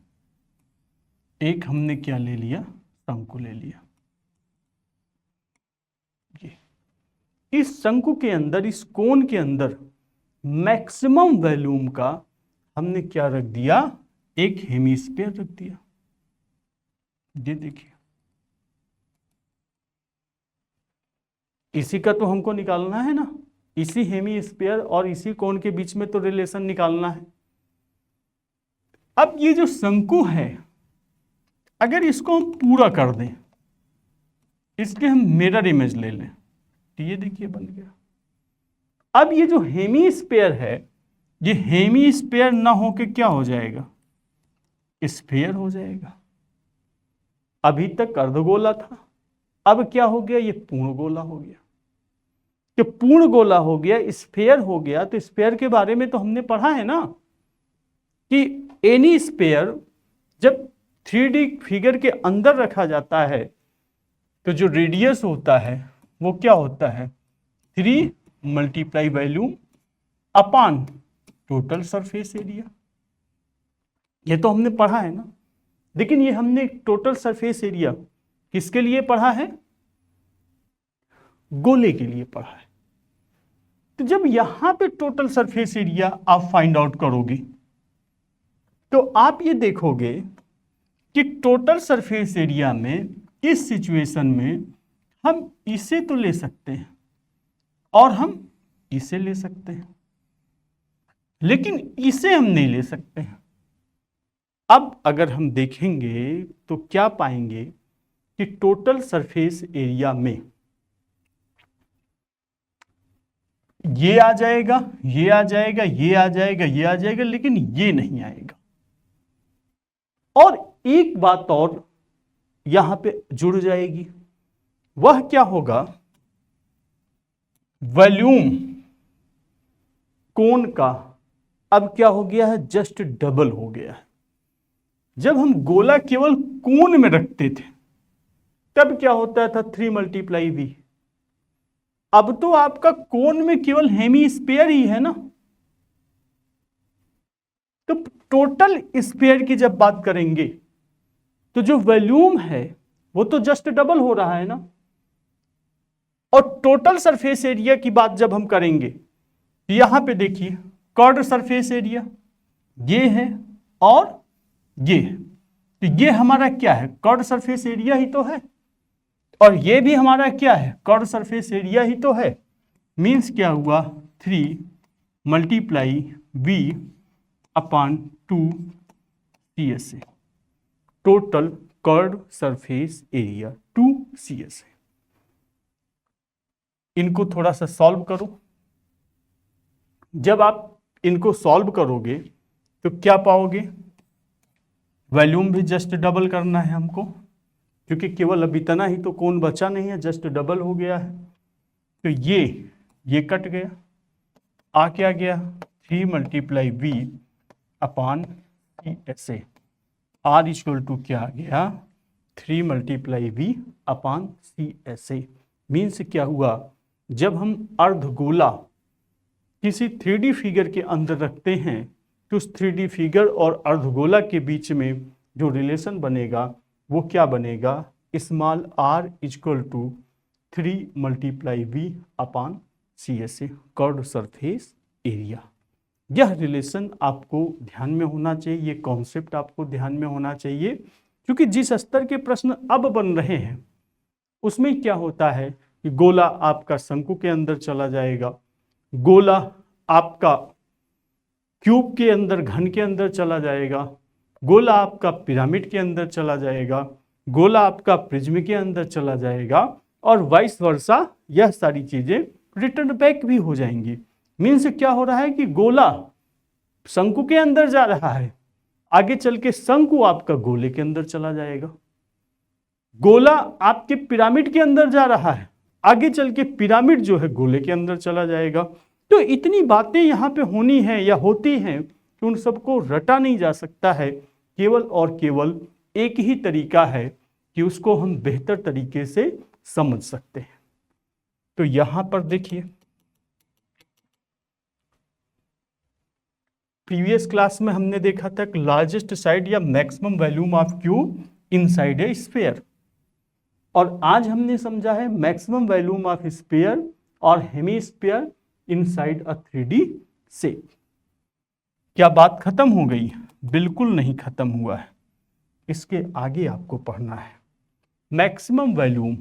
एक हमने क्या ले लिया? शंकु ले लिया। इस शंकु के अंदर, इस कोन के अंदर मैक्सिमम वॉल्यूम का हमने क्या रख दिया? एक हेमीस्फीयर रख दिया। ये देखिए, इसी का तो हमको निकालना है ना, इसी हेमीस्फीयर और इसी कोन के बीच में तो रिलेशन निकालना है। अब ये जो शंकु है, अगर इसको हम पूरा कर दें, इसके हम मिरर इमेज ले लें, तो ये देखिए बन गया। अब ये जो हेमीस्फीयर है ये हेमी स्फीयर ना होके क्या हो जाएगा, स्फीयर हो जाएगा। अभी तक अर्धगोला था, अब क्या हो गया, ये पूर्ण गोला हो गया। कि पूर्ण गोला हो गया, स्फीयर हो गया, तो स्फीयर के बारे में तो हमने पढ़ा है ना कि एनी स्फीयर जब 3D फिगर के अंदर रखा जाता है तो जो रेडियस होता है वो क्या होता है, 3 multiply volume upon total surface area. ये तो हमने पढ़ा है ना। लेकिन ये हमने टोटल सरफेस एरिया किसके लिए पढ़ा है, गोले के लिए पढ़ा है। तो जब यहां पे टोटल सरफेस एरिया आप फाइंड आउट करोगे तो आप ये देखोगे कि टोटल सरफेस एरिया में इस सिचुएशन में हम इसे तो ले सकते हैं और हम इसे ले सकते हैं, लेकिन इसे हम नहीं ले सकते हैं। अब अगर हम देखेंगे तो क्या पाएंगे कि टोटल सरफेस एरिया में ये आ जाएगा, ये आ जाएगा, ये आ जाएगा, ये आ जाएगा, लेकिन ये नहीं आएगा। और एक बात और यहां पे जुड़ जाएगी, वह क्या होगा, वॉल्यूम कोण का अब क्या हो गया है, जस्ट डबल हो गया है। जब हम गोला केवल कोण में रखते थे तब क्या होता था, 3 मल्टीप्लाई वी। अब तो आपका कोण में केवल हेमी स्फीयर ही है ना। तो टोटल स्फीयर की जब बात करेंगे तो जो वॉल्यूम है वो तो जस्ट डबल हो रहा है ना। और टोटल सरफेस एरिया की बात जब हम करेंगे यहां पे देखिए कर्व्ड सरफेस एरिया ये है और ये है, तो ये हमारा क्या है, कर्व्ड सरफेस एरिया ही तो है। और ये भी हमारा क्या है, कर्व्ड सरफेस एरिया ही तो है। मीन्स क्या हुआ, 3 मल्टीप्लाई वी अपान 2 CSA, total curved surface area 2 CSA। इनको थोड़ा सा सॉल्व करो। जब आप इनको सॉल्व करोगे तो क्या पाओगे, वॉल्यूम भी जस्ट डबल करना है हमको, क्योंकि केवल अब इतना ही तो कोण बचा नहीं है, जस्ट डबल हो गया है। तो ये कट गया, आ क्या गया, 3 multiply V upon CSA। R equal to क्या आ गया, 3 मल्टीप्लाई वी अपान CSA। मीन्स क्या हुआ, जब हम अर्धगोला किसी 3D फिगर के अंदर रखते हैं तो उस 3D फिगर और अर्धगोला के बीच में जो रिलेशन बनेगा वो क्या बनेगा, small r equal to 3 multiply V upon CSA, curved surface area. यह रिलेशन आपको ध्यान में होना चाहिए, ये कॉन्सेप्ट आपको ध्यान में होना चाहिए, क्योंकि जिस स्तर के प्रश्न अब बन रहे हैं उसमें क्या होता है कि गोला आपका शंकु के अंदर चला जाएगा, गोला आपका क्यूब के अंदर, घन के अंदर चला जाएगा, गोला आपका पिरामिड के अंदर चला जाएगा, गोला आपका प्रिज्म के अंदर चला जाएगा, और वाइस वर्सा यह सारी चीजें रिटर्न बैक भी हो जाएंगी। मीन्स क्या हो रहा है कि गोला शंकु के अंदर जा रहा है, आगे चल के शंकु आपका गोले के अंदर चला जाएगा, गोला आपके पिरामिड के अंदर जा रहा है, आगे चल के पिरामिड जो है गोले के अंदर चला जाएगा। तो इतनी बातें यहाँ पे होनी है या होती हैं कि उन सबको रटा नहीं जा सकता है। केवल और केवल एक ही तरीका है कि उसको हम बेहतर तरीके से समझ सकते हैं। तो यहां पर देखिए, प्रीवियस क्लास में हमने देखा था कि लार्जेस्ट साइड या maximum volume of cube inside A sphere, और आज हमने समझा है मैक्सिमम वॉल्यूम ऑफ स्फीयर और hemisphere inside a 3D shape. क्या बात खत्म हो गई? बिल्कुल नहीं खत्म हुआ है, इसके आगे आपको पढ़ना है। मैक्सिमम वॉल्यूम,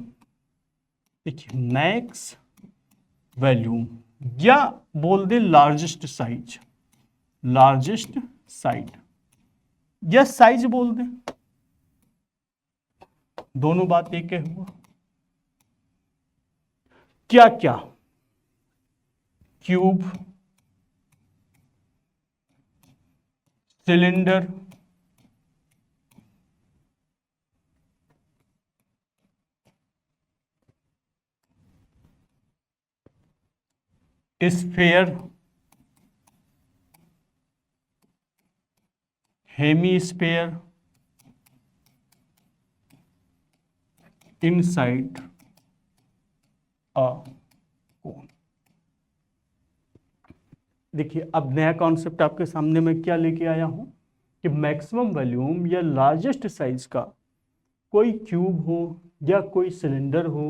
देखिए मैक्स वॉल्यूम या बोल दे लार्जेस्ट साइज, लार्जेस्ट साइड या साइज बोल दे, दोनों बात एक है हुआ। क्या क्या, cube, cylinder sphere hemisphere inside a cone. देखिए अब नया कॉन्सेप्ट आपके सामने मैं क्या लेके आया हूं कि मैक्सिमम वॉल्यूम या लार्जेस्ट साइज का कोई क्यूब हो या कोई सिलेंडर हो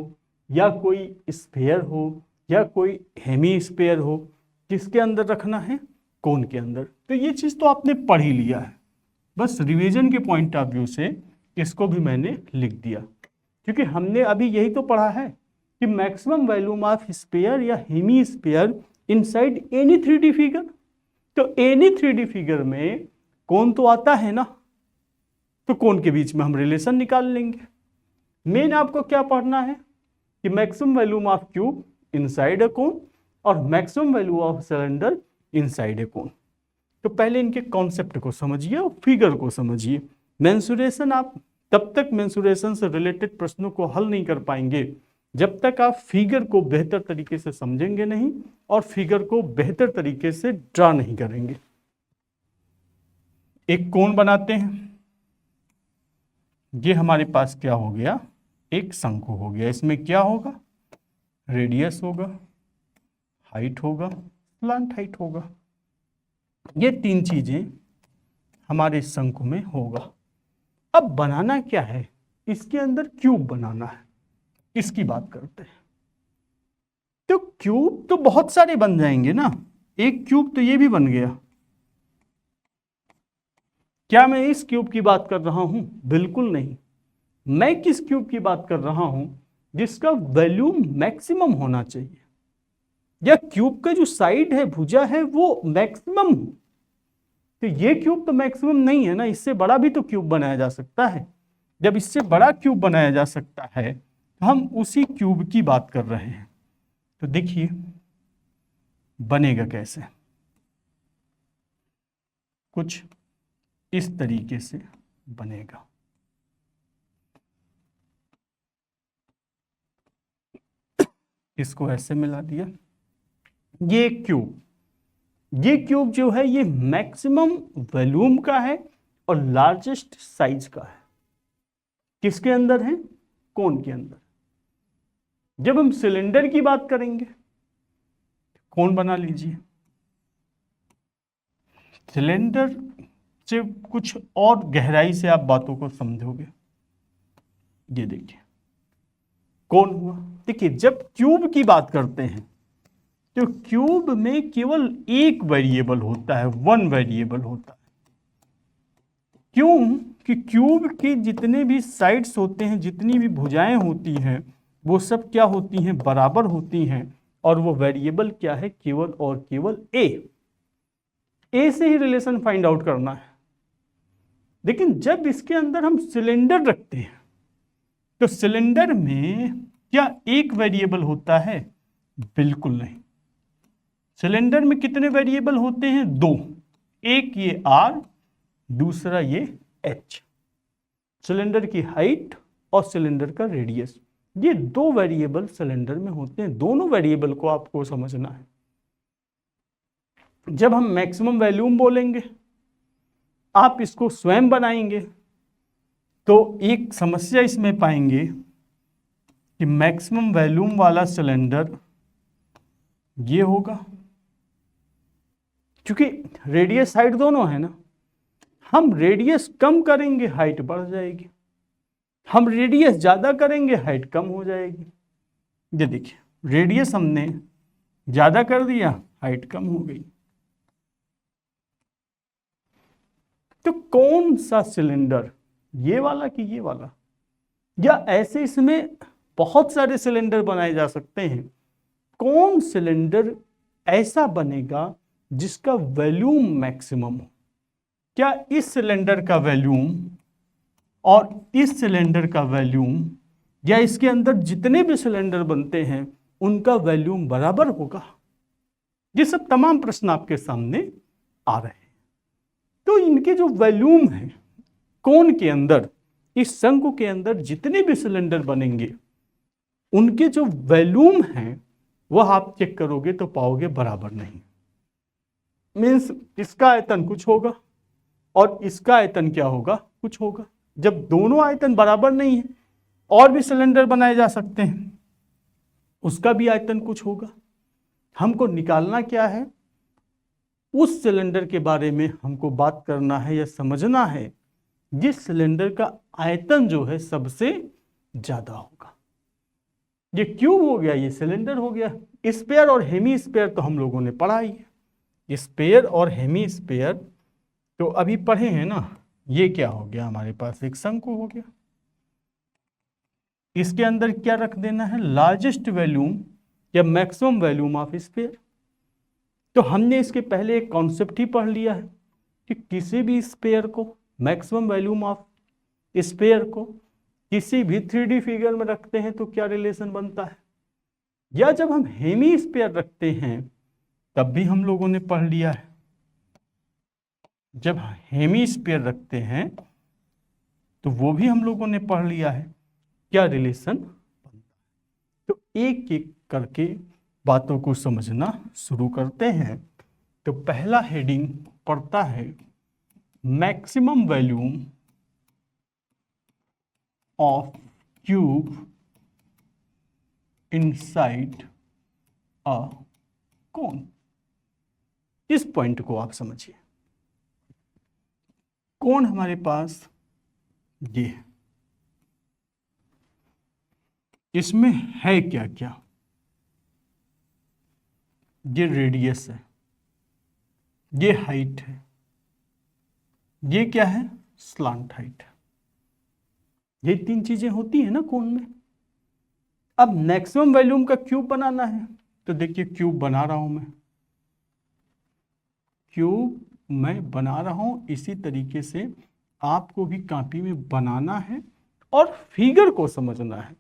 या कोई स्फेयर हो या कोई हेमी स्फेयर हो, किसके अंदर रखना है? कोन के अंदर। तो ये चीज तो आपने पढ़ ही लिया है, बस रिवीजन के पॉइंट ऑफ व्यू से इसको भी मैंने लिख दिया, क्योंकि हमने अभी यही तो पढ़ा है कि मैक्सिमम वॉल्यूम ऑफ स्फीयर या hemisphere inside any 3D figure. तो एनी 3D फिगर में कोन तो आता है ना, तो कोन के बीच में हम रिलेशन निकाल लेंगे। मेन आपको क्या पढ़ना है कि maximum volume of cube inside a cone और maximum value of cylinder inside a cone. तो पहले इनके कॉन्सेप्ट को समझिए और फिगर को समझिए। मेंसुरेशन, आप तब तक मेंसुरेशन से रिलेटेड प्रश्नों को हल नहीं कर पाएंगे जब तक आप फिगर को बेहतर तरीके से समझेंगे नहीं और फिगर को बेहतर तरीके से ड्रा नहीं करेंगे। एक कोन बनाते हैं, ये हमारे पास क्या हो गया? एक शंकु हो गया। इसमें क्या होगा? रेडियस होगा, हाइट होगा, स्लांट हाइट होगा। ये तीन चीजें हमारे शंकु में होगा। अब बनाना क्या है? इसके अंदर क्यूब बनाना है, इसकी बात करते हैं। तो क्यूब तो बहुत सारे बन जाएंगे ना, एक क्यूब तो ये भी बन गया। क्या मैं इस क्यूब की बात कर रहा हूं? बिल्कुल नहीं। मैं किस क्यूब की बात कर रहा हूं? जिसका वॉल्यूम मैक्सिमम होना चाहिए, या क्यूब का जो साइड है, भुजा है, वो मैक्सिमम। तो ये क्यूब तो मैक्सिमम नहीं है ना, इससे बड़ा भी तो क्यूब बनाया जा सकता है। जब इससे बड़ा क्यूब बनाया जा सकता है तो हम उसी क्यूब की बात कर रहे हैं। तो देखिए बनेगा कैसे, कुछ इस तरीके से बनेगा। इसको ऐसे मिला दिया। ये क्यूब जो है ये मैक्सिमम वॉल्यूम का है और लार्जेस्ट साइज का है। किसके अंदर है? कोन के अंदर। जब हम सिलेंडर की बात करेंगे, कोन बना लीजिए। सिलेंडर से कुछ और गहराई से आप बातों को समझोगे। ये देखिए कोन हुआ। देखिए जब क्यूब की बात करते हैं तो क्यूब में केवल एक वेरिएबल होता है, वन वेरिएबल होता है। क्यों? कि क्यूब के जितने भी साइड्स होते हैं, जितनी भी भुजाएं होती हैं, वो सब क्या होती हैं? बराबर होती हैं। और वो वेरिएबल क्या है? केवल और केवल ए से ही रिलेशन फाइंड आउट करना है। लेकिन जब इसके अंदर हम सिलेंडर रखते हैं तो सिलेंडर में क्या एक वेरिएबल होता है? बिल्कुल नहीं। सिलेंडर में कितने वेरिएबल होते हैं? दो। एक ये आर, दूसरा ये एच। सिलेंडर की हाइट और सिलेंडर का रेडियस, ये दो वेरिएबल सिलेंडर में होते हैं। दोनों वेरिएबल को आपको समझना है। जब हम मैक्सिमम वॉल्यूम बोलेंगे, आप इसको स्वयं बनाएंगे तो एक समस्या इसमें पाएंगे कि मैक्सिमम वॉल्यूम वाला सिलेंडर ये होगा, क्योंकि रेडियस हाइट दोनों है ना। हम रेडियस कम करेंगे, हाइट बढ़ जाएगी। हम रेडियस ज्यादा करेंगे, हाइट कम हो जाएगी। ये देखिए रेडियस हमने ज्यादा कर दिया, हाइट कम हो गई। तो कौन सा सिलेंडर, ये वाला कि ये वाला? या ऐसे इसमें बहुत सारे सिलेंडर बनाए जा सकते हैं। कौन सिलेंडर ऐसा बनेगा जिसका वॉल्यूम मैक्सिमम हो? क्या इस सिलेंडर का वॉल्यूम और इस सिलेंडर का वॉल्यूम, या इसके अंदर जितने भी सिलेंडर बनते हैं उनका वॉल्यूम बराबर होगा? ये सब तमाम प्रश्न आपके सामने आ रहे हैं। तो इनके जो वॉल्यूम है कोन के अंदर, इस शंकु के अंदर जितने भी सिलेंडर बनेंगे उनके जो वॉल्यूम हैं वह आप चेक करोगे तो पाओगे बराबर नहीं। मीन्स इसका आयतन कुछ होगा और इसका आयतन क्या होगा, कुछ होगा। जब दोनों आयतन बराबर नहीं है, और भी सिलेंडर बनाए जा सकते हैं, उसका भी आयतन कुछ होगा। हमको निकालना क्या है, उस सिलेंडर के बारे में हमको बात करना है या समझना है जिस सिलेंडर का आयतन जो है सबसे ज्यादा होगा। ये क्यूब हो गया, ये सिलेंडर हो गया। स्फीयर और हेमी स्फीयर तो हम लोगों ने पढ़ा ही है। स्फीयर और हेमी स्फीयर तो अभी पढ़े हैं ना। ये क्या हो गया, हमारे पास एक शंकु हो गया। इसके अंदर क्या रख देना है, लार्जेस्ट वॉल्यूम या मैक्सिमम वॉल्यूम ऑफ स्फीयर। तो हमने इसके पहले एक कॉन्सेप्ट ही पढ़ लिया है कि किसी भी स्फीयर को, मैक्सिमम वॉल्यूम ऑफ स्फीयर को किसी भी 3D फिगर में रखते हैं तो क्या रिलेशन बनता है, या जब हम हेमी स्फीयर रखते हैं तब भी हम लोगों ने पढ़ लिया है। जब हेमी स्फीयर रखते हैं तो वो भी हम लोगों ने पढ़ लिया है क्या रिलेशन बनता है। तो एक एक करके बातों को समझना शुरू करते हैं। तो पहला हेडिंग पढ़ता है maximum volume of cube inside a cone. इस पॉइंट को आप समझिए। कोन हमारे पास ये है, इसमें है क्या क्या, ये रेडियस है, ये हाइट है, ये क्या है, स्लांट हाइट है। ये तीन चीजें होती है ना कोन में। अब मैक्सिमम वॉल्यूम का क्यूब बनाना है तो देखिए क्यूब बना रहा हूं मैं, क्यूब मैं बना रहा हूं। इसी तरीके से आपको भी कॉपी में बनाना है और फिगर को समझना है।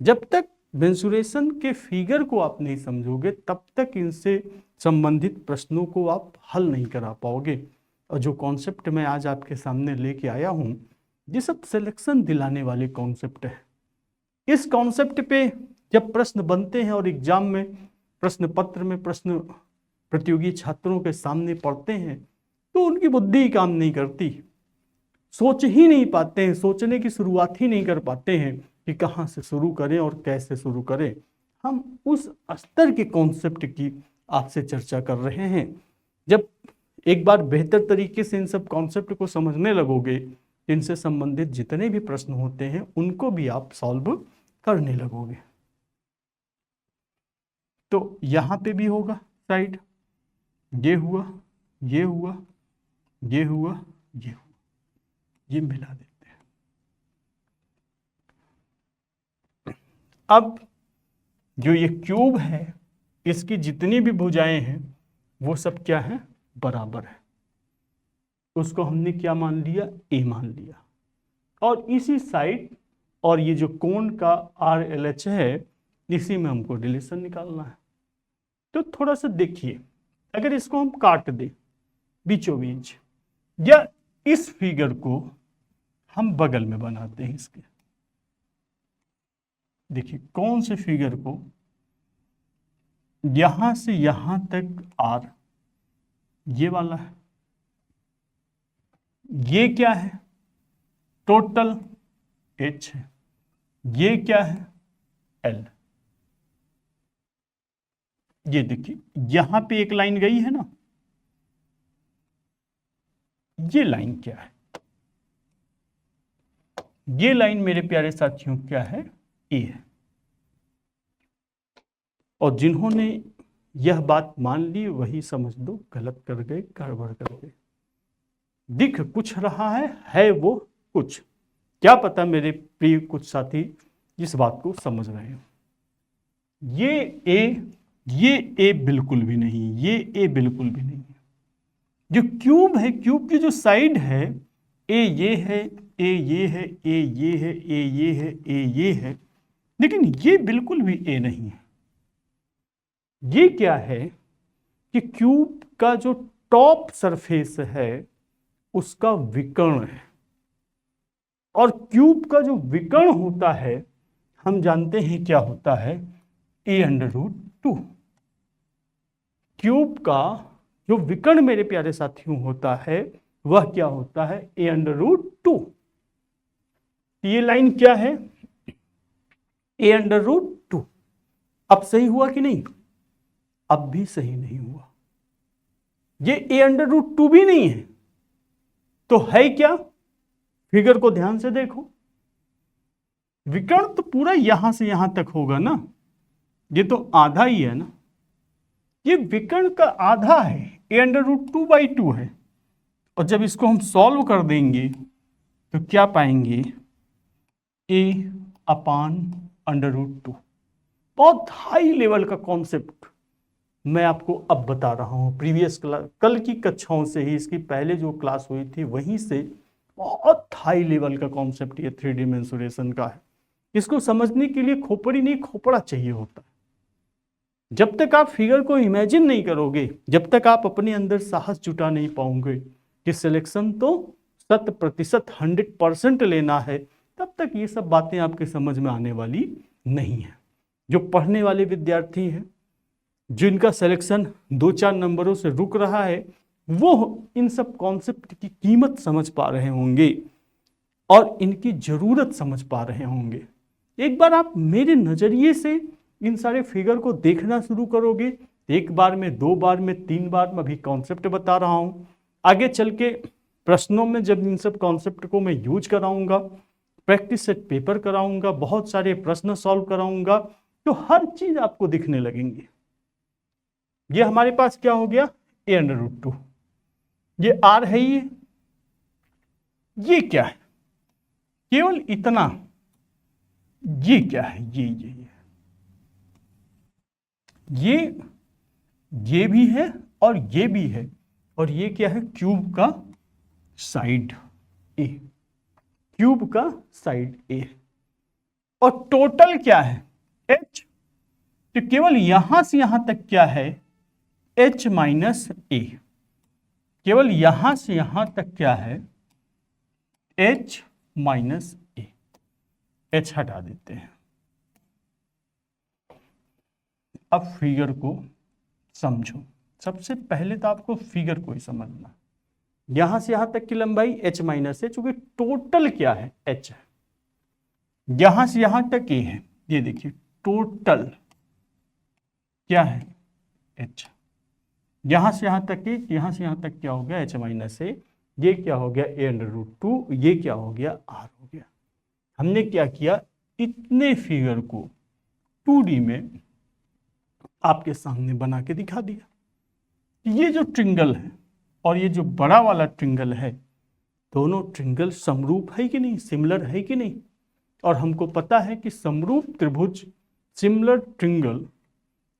जब तक मेंसुरेशन के फिगर को आप नहीं समझोगे तब तक इनसे संबंधित प्रश्नों को आप हल नहीं करा पाओगे। और जो कॉन्सेप्ट मैं आज आपके सामने लेके आया हूं, ये सब सिलेक्शन दिलाने वाले कॉन्सेप्ट है। इस कॉन्सेप्ट पे जब प्रश्न बनते हैं और एग्जाम में प्रश्न पत्र में प्रश्न प्रतियोगी छात्रों के सामने पढ़ते हैं तो उनकी बुद्धि ही काम नहीं करती, सोच ही नहीं पाते हैं, सोचने की शुरुआत ही नहीं कर पाते हैं कि कहाँ से शुरू करें और कैसे शुरू करें। हम उस स्तर के कॉन्सेप्ट की आपसे चर्चा कर रहे हैं। जब एक बार बेहतर तरीके से इन सब कॉन्सेप्ट को समझने लगोगे, इनसे संबंधित जितने भी प्रश्न होते हैं उनको भी आप सॉल्व करने लगोगे। तो यहाँ पे भी होगा साइड, ये हुआ, ये हुआ, ये हुआ, ये हुआ, ये मिला देते हैं। अब जो ये क्यूब है इसकी जितनी भी भुजाएं हैं वो सब क्या है, बराबर है। उसको हमने क्या मान लिया, ए मान लिया। और इसी साइड और ये जो कोण का RLH है इसी में हमको रिलेशन निकालना है। तो थोड़ा सा देखिए, अगर इसको हम काट दें बीचों बीच, या इस फिगर को हम बगल में बनाते हैं इसके, देखिए कौन से फिगर को यहां से यहां तक R ये वाला है, ये क्या है, टोटल H है, ये क्या है, L। ये देखिए यहां पे एक लाइन गई है ना, ये लाइन क्या है, ये लाइन मेरे प्यारे साथियों क्या है, ए है। और जिन्होंने यह बात मान ली वही समझ दो गलत कर गए, गड़बड़ कर गए। दिख कुछ रहा है वो कुछ। क्या पता मेरे प्रिय कुछ साथी इस बात को समझ रहे हो। ये ए बिल्कुल भी नहीं, ये ए बिल्कुल भी नहीं है। जो क्यूब है, क्यूब की जो साइड है, ए ये है, ए ये है, ए ये है, ए ये है, ए ये है, लेकिन ये बिल्कुल भी ए नहीं है। ये क्या है कि क्यूब का जो टॉप सरफेस है उसका विकर्ण है। और क्यूब का जो विकर्ण होता है हम जानते हैं क्या होता है, a√2। क्यूब का जो विकर्ण मेरे प्यारे साथियों होता है वह क्या होता है, a√2। ये लाइन क्या है, a√2। अब सही हुआ कि नहीं, अब भी सही नहीं हुआ। ये a√2 भी नहीं है तो है क्या, फिगर को ध्यान से देखो। विकर्ण तो पूरा यहां से यहां तक होगा ना, ये तो आधा ही है ना, ये विकर्ण का आधा है, a√2/2 है। और जब इसको हम सॉल्व कर देंगे तो क्या पाएंगे, a/√2। बहुत हाई लेवल का कॉन्सेप्ट मैं आपको अब बता रहा हूं, प्रीवियस क्लास कल की कक्षाओं से ही, इसकी पहले जो क्लास हुई थी वहीं से बहुत हाई लेवल का कॉन्सेप्ट ये 3D मेंसुरेशन का है। इसको समझने के लिए खोपड़ी नहीं खोपड़ा चाहिए होता है। जब तक आप फिगर को इमेजिन नहीं करोगे, जब तक आप अपने अंदर साहस जुटा नहीं पाओगे कि सिलेक्शन तो 100% 100% लेना है, तब तक ये सब बातें आपके समझ में आने वाली नहीं है। जो पढ़ने वाले विद्यार्थी हैं, जिनका सिलेक्शन 2-4 नंबरों से रुक रहा है, वो इन सब कॉन्सेप्ट की कीमत समझ पा रहे होंगे और इनकी जरूरत समझ पा रहे होंगे। एक बार आप मेरे नजरिए से इन सारे फिगर को देखना शुरू करोगे, एक बार में, 2 बार में, 3 बार में, अभी कॉन्सेप्ट बता रहा हूं, आगे चल के प्रश्नों में जब इन सब कॉन्सेप्ट को मैं यूज कराऊंगा, प्रैक्टिस सेट पेपर कराऊंगा, बहुत सारे प्रश्न सॉल्व कराऊंगा, तो हर चीज आपको दिखने लगेंगी। ये हमारे पास क्या हो गया, a√2। ये r है, ये क्या है, केवल इतना, ये क्या है, ये भी है और ये भी है, और ये क्या है, क्यूब का साइड a, क्यूब का साइड a। और टोटल क्या है, h, तो केवल यहां से यहां तक क्या है, h-a। केवल यहां से यहां तक क्या है, h-a। h हटा देते हैं। अब फिगर को समझो। सबसे पहले तो आपको फिगर को ही समझना। यहां से यहां तक की लंबाई h-a, चूंकि टोटल क्या है, h है। यहां से यहां तक ये है, ये देखिए टोटल क्या है, h। यहां से यहां तक की, यहां से यहां तक क्या हो गया, h-a। ये क्या हो गया, a√2। ये क्या हो गया, r हो गया। हमने क्या किया, इतने फिगर को 2D में आपके सामने बना के दिखा दिया। ये जो ट्रिंगल है और ये जो बड़ा वाला ट्रिंगल है, दोनों ट्रिंगल समरूप है कि नहीं, सिमिलर है कि नहीं। और हमको पता है कि समरूप त्रिभुज, सिमिलर ट्रिंगल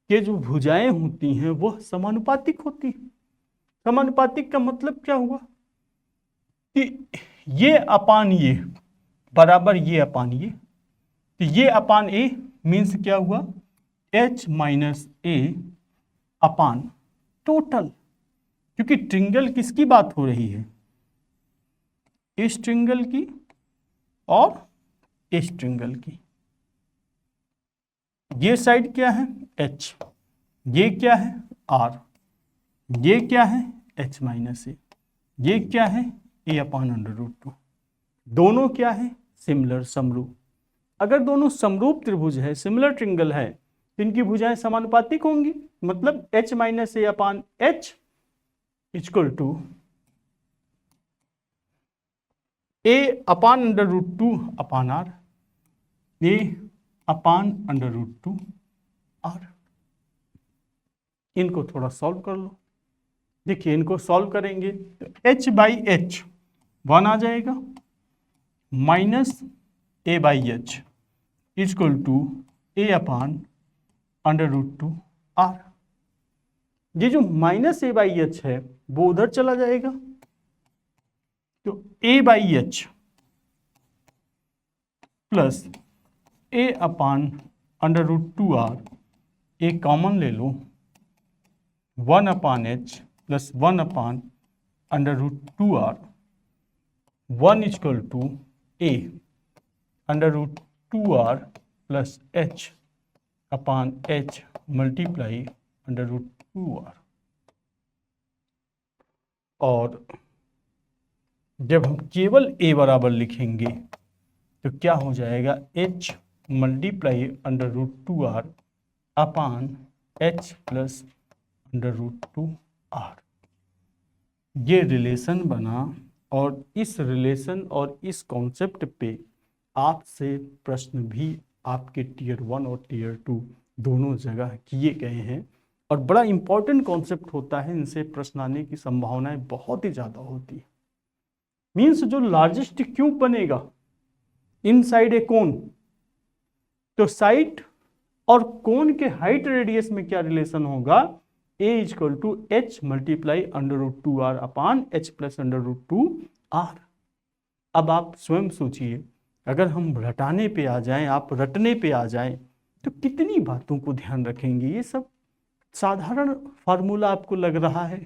के जो भुजाएं होती हैं वह समानुपातिक होती हैं। समानुपातिक का मतलब क्या हुआ कि ये अपान ये बराबर ये अपान ये, तो ये अपान ए मीन्स क्या हुआ, h-a अपान टोटल। क्योंकि ट्रिंगल किसकी बात हो रही है, इस ट्रिंगल की और इस ट्रिंगल की। ये साइड क्या है, h, ये क्या है, r, ये क्या है, h-a, ये क्या है, a/√2। दोनों क्या है, सिमिलर, समरूप। अगर दोनों समरूप त्रिभुज है, सिमिलर ट्रिंगल है, तो इनकी भुजाएं समानुपातिक होंगी। मतलब h-a/h equal to a/√2 upon r, a/√2 r। इनको थोड़ा सॉल्व कर लो। देखिए इनको सॉल्व करेंगे तो h/h 1 आ जाएगा, minus a/h equal to a/√2 r। ये जो माइनस a/h है वो उधर चला जाएगा, तो a/h plus a/√2r, a common ले लो, 1/h plus 1/√2r 1 equal to a under root 2r plus H upon H multiply under root 2r। और जब हम केवल a बराबर लिखेंगे तो क्या हो जाएगा, h multiply under root 2r upon h plus under root 2r। ये रिलेशन बना और इस रिलेशन और इस कॉन्सेप्ट पे आपसे प्रश्न भी आपके टीयर 1 और टीयर 2 दोनों जगह किए गए हैं और बड़ा इंपॉर्टेंट कॉन्सेप्ट होता है। इनसे प्रश्न आने की संभावनाएं बहुत ही ज़्यादा होती है। मीन्स जो लार्जेस्ट क्यूब बनेगा इनसाइड ए कोन, तो साइड और कोन के हाइट रेडियस में क्या रिलेशन होगा, a equal to H multiply under root 2r upon H plus under root 2r। अब आप स्वयं सोचिए, अगर हम रटाने पे आ जाएं, आप रटने पे आ जाएं, तो कितनी बातों को ध्यान रखेंगे। ये सब साधारण फार्मूला आपको लग रहा है,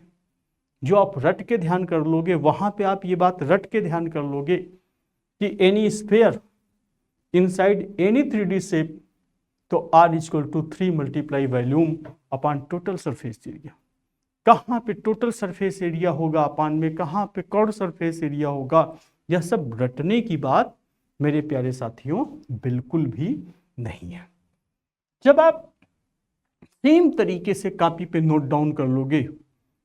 जो आप रट के ध्यान कर लोगे, वहां पे आप ये बात रट के ध्यान कर लोगे कि any sphere inside any 3D shape, तो r equal to 3 multiply volume upon total surface area. कहाँ पे टोटल सरफेस एरिया होगा अपान में, कहाँ पे कर्व सरफेस एरिया होगा, यह सब रटने की बात मेरे प्यारे साथियों बिल्कुल भी नहीं है। जब आप सेम तरीके से कॉपी पे नोट डाउन कर लोगे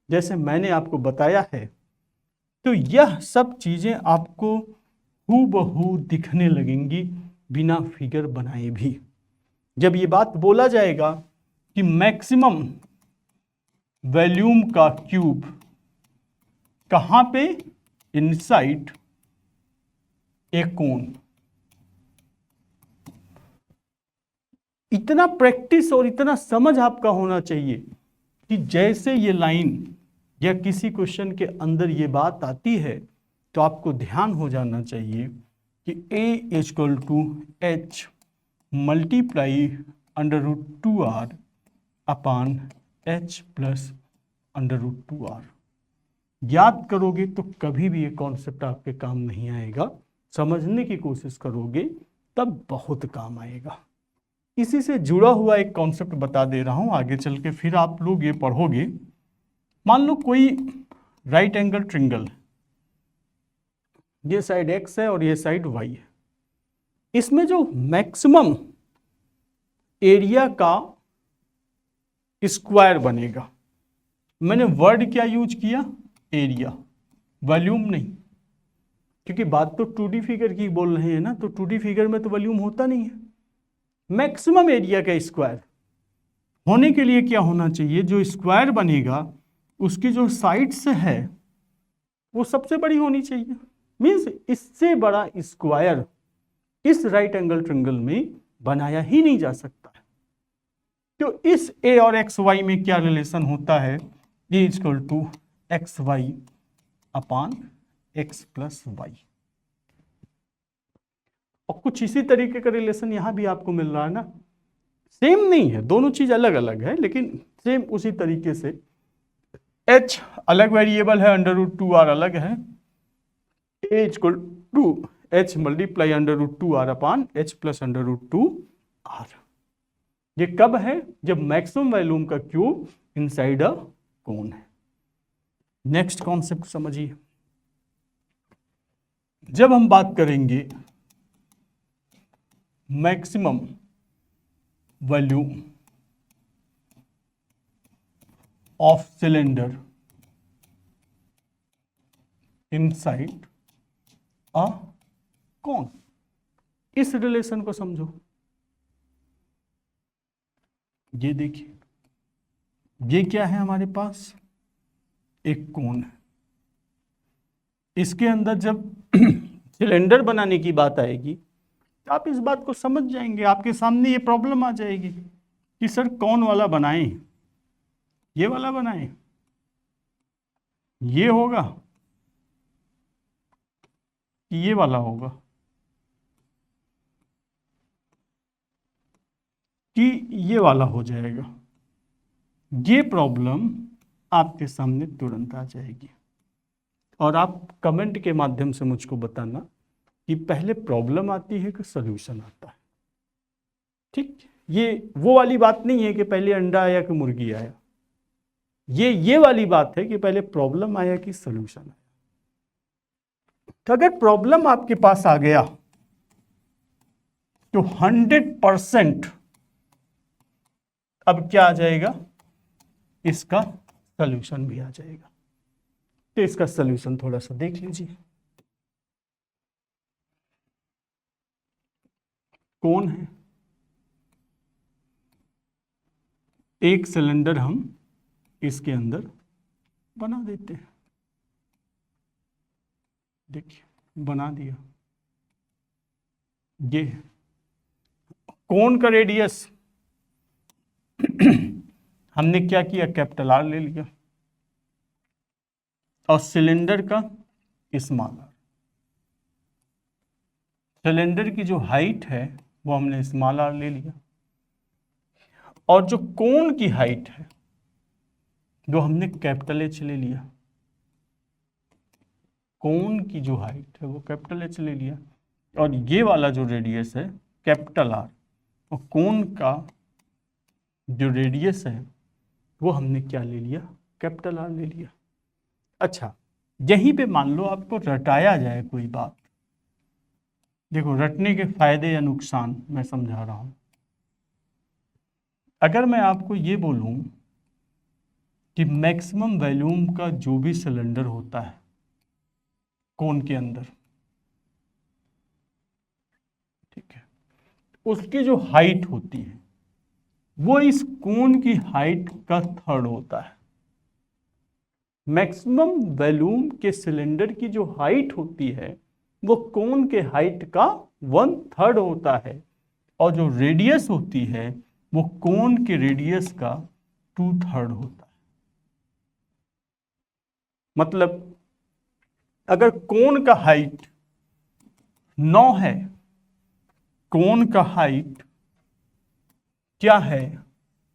जैसे मैंने आपको बताया है, तो यह सब चीजें आपको हूबहू दिखने लगेंगी बिना फिगर बनाए भी। जब ये बात बोला जाएगा कि मैक्सिमम वॉल्यूम का क्यूब कहां पे, इनसाइड ए कोन, इतना प्रैक्टिस और इतना समझ आपका होना चाहिए कि जैसे ये लाइन या किसी क्वेश्चन के अंदर ये बात आती है तो आपको ध्यान हो जाना चाहिए कि a equal to H multiply under root 2r upon H plus under root 2r। याद करोगे तो कभी भी ये कॉन्सेप्ट आपके काम नहीं आएगा, समझने की कोशिश करोगे तब बहुत काम आएगा। इसी से जुड़ा हुआ एक कॉन्सेप्ट बता दे रहा हूं, आगे चल के फिर आप लोग ये पढ़ोगे। मान लो कोई राइट एंगल ट्रिंगल, ये साइड x है और ये साइड y है। इसमें जो मैक्सिमम एरिया का स्क्वायर बनेगा, मैंने वर्ड क्या यूज किया, एरिया, वॉल्यूम नहीं, क्योंकि बात तो 2D फिगर की बोल रहे हैं ना, तो 2D फिगर में तो वॉल्यूम होता नहीं है। मैक्सिमम एरिया का स्क्वायर होने के लिए क्या होना चाहिए, जो स्क्वायर बनेगा उसकी जो साइड्स है वो सबसे बड़ी होनी चाहिए। मीन्स इससे बड़ा स्क्वायर इस राइट एंगल ट्रायंगल में बनाया ही नहीं जा सकता है। तो इस a और एक्स वाई में क्या रिलेशन होता है, a equal to X Y upon X plus Y. और कुछ इसी तरीके का रिलेशन यहां भी आपको मिल रहा है ना, सेम नहीं है, दोनों चीज अलग अलग है लेकिन सेम उसी तरीके से। h अलग वेरिएबल है, अंडर रूट 2r अलग है, a equal to h multiply under root 2r upon h plus under root 2r। ये कब है, जब मैक्सिमम वॉल्यूम का क्यूब इनसाइड अ कोन है। नेक्स्ट कॉन्सेप्ट समझिए, जब हम बात करेंगे maximum volume of cylinder inside a cone, इस रिलेशन को समझो। ये देखिए, ये क्या है हमारे पास, एक कोन है। इसके अंदर जब सिलेंडर बनाने की बात आएगी तो आप इस बात को समझ जाएंगे, आपके सामने ये प्रॉब्लम आ जाएगी कि सर कौन वाला बनाएं, ये वाला बनाएं, ये होगा कि ये वाला होगा, कि ये वाला हो जाएगा। ये प्रॉब्लम आपके सामने तुरंत आ जाएगी। और आप कमेंट के माध्यम से मुझको बताना कि पहले प्रॉब्लम आती है कि सॉल्यूशन आता है। ठीक, ये वो वाली बात नहीं है कि पहले अंडा आया कि मुर्गी आया, ये वाली बात है कि पहले प्रॉब्लम आया कि सॉल्यूशन आया। तो अगर प्रॉब्लम आपके पास आ गया तो 100% अब क्या आ जाएगा, इसका सॉल्यूशन भी आ जाएगा। तो इसका सॉल्यूशन थोड़ा सा देख लीजिए। कौन है, एक सिलेंडर हम इसके अंदर बना देते हैं। देखिए बना दिया। ये कोन का रेडियस हमने क्या किया, कैपिटल आर ले लिया, और सिलेंडर का स्मॉल आर। सिलेंडर की जो हाइट है वो हमने स्मॉल आर ले लिया, और जो कोन की हाइट है वो हमने कैपिटल एच ले लिया। कोन की जो हाइट है वो कैपिटल एच ले लिया, और ये वाला जो रेडियस है कैपिटल आर, और कोन का जो रेडियस है वो हमने क्या ले लिया, कैपिटल आर ले लिया। अच्छा, यहीं पे मान लो आपको रटाया जाए कोई बात। देखो रटने के फायदे या नुकसान मैं समझा रहा हूं। अगर मैं आपको ये बोलूं कि मैक्सिमम वॉल्यूम का जो भी सिलेंडर होता है कोन के अंदर, ठीक है, उसकी जो हाइट होती है वो इस कोन की हाइट का थर्ड होता है। मैक्सिमम वॉल्यूम के सिलेंडर की जो हाइट होती है वो कोन के हाइट का 1/3 होता है, और जो रेडियस होती है वो कोन के रेडियस का 2/3 होता है। मतलब अगर कोन का हाइट 9 है, कोन का हाइट क्या है,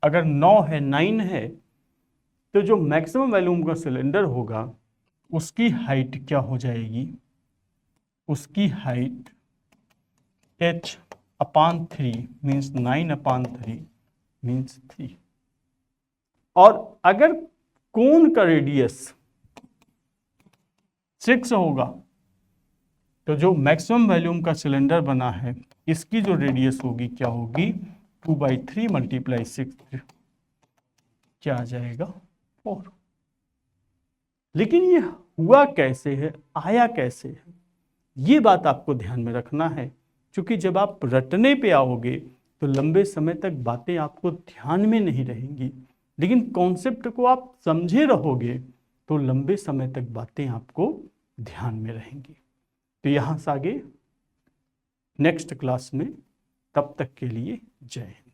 अगर 9 है, 9 है, तो जो मैक्सिमम वॉल्यूम का सिलेंडर होगा उसकी हाइट क्या हो जाएगी, उसकी हाइट h/3 मीन्स 9/3 मीन्स 3। और अगर कोन का रेडियस 6 होगा तो जो मैक्सिमम वॉल्यूम का सिलेंडर बना है इसकी जो रेडियस होगी क्या होगी, 2/3 × 6, क्या आ जाएगा, 4। लेकिन ये हुआ कैसे है, आया कैसे है, ये बात आपको ध्यान में रखना है। क्योंकि जब आप रटने पे आओगे तो लंबे समय तक बातें आपको ध्यान में नहीं रहेंगी, लेकिन कॉन्सेप्ट को आप समझे रहोगे तो लंबे समय तक बातें आपको ध्यान में रहेंगी। तो यहाँ से आगे नेक्स्ट क्लास में, तब तक के लिए जय हिंद।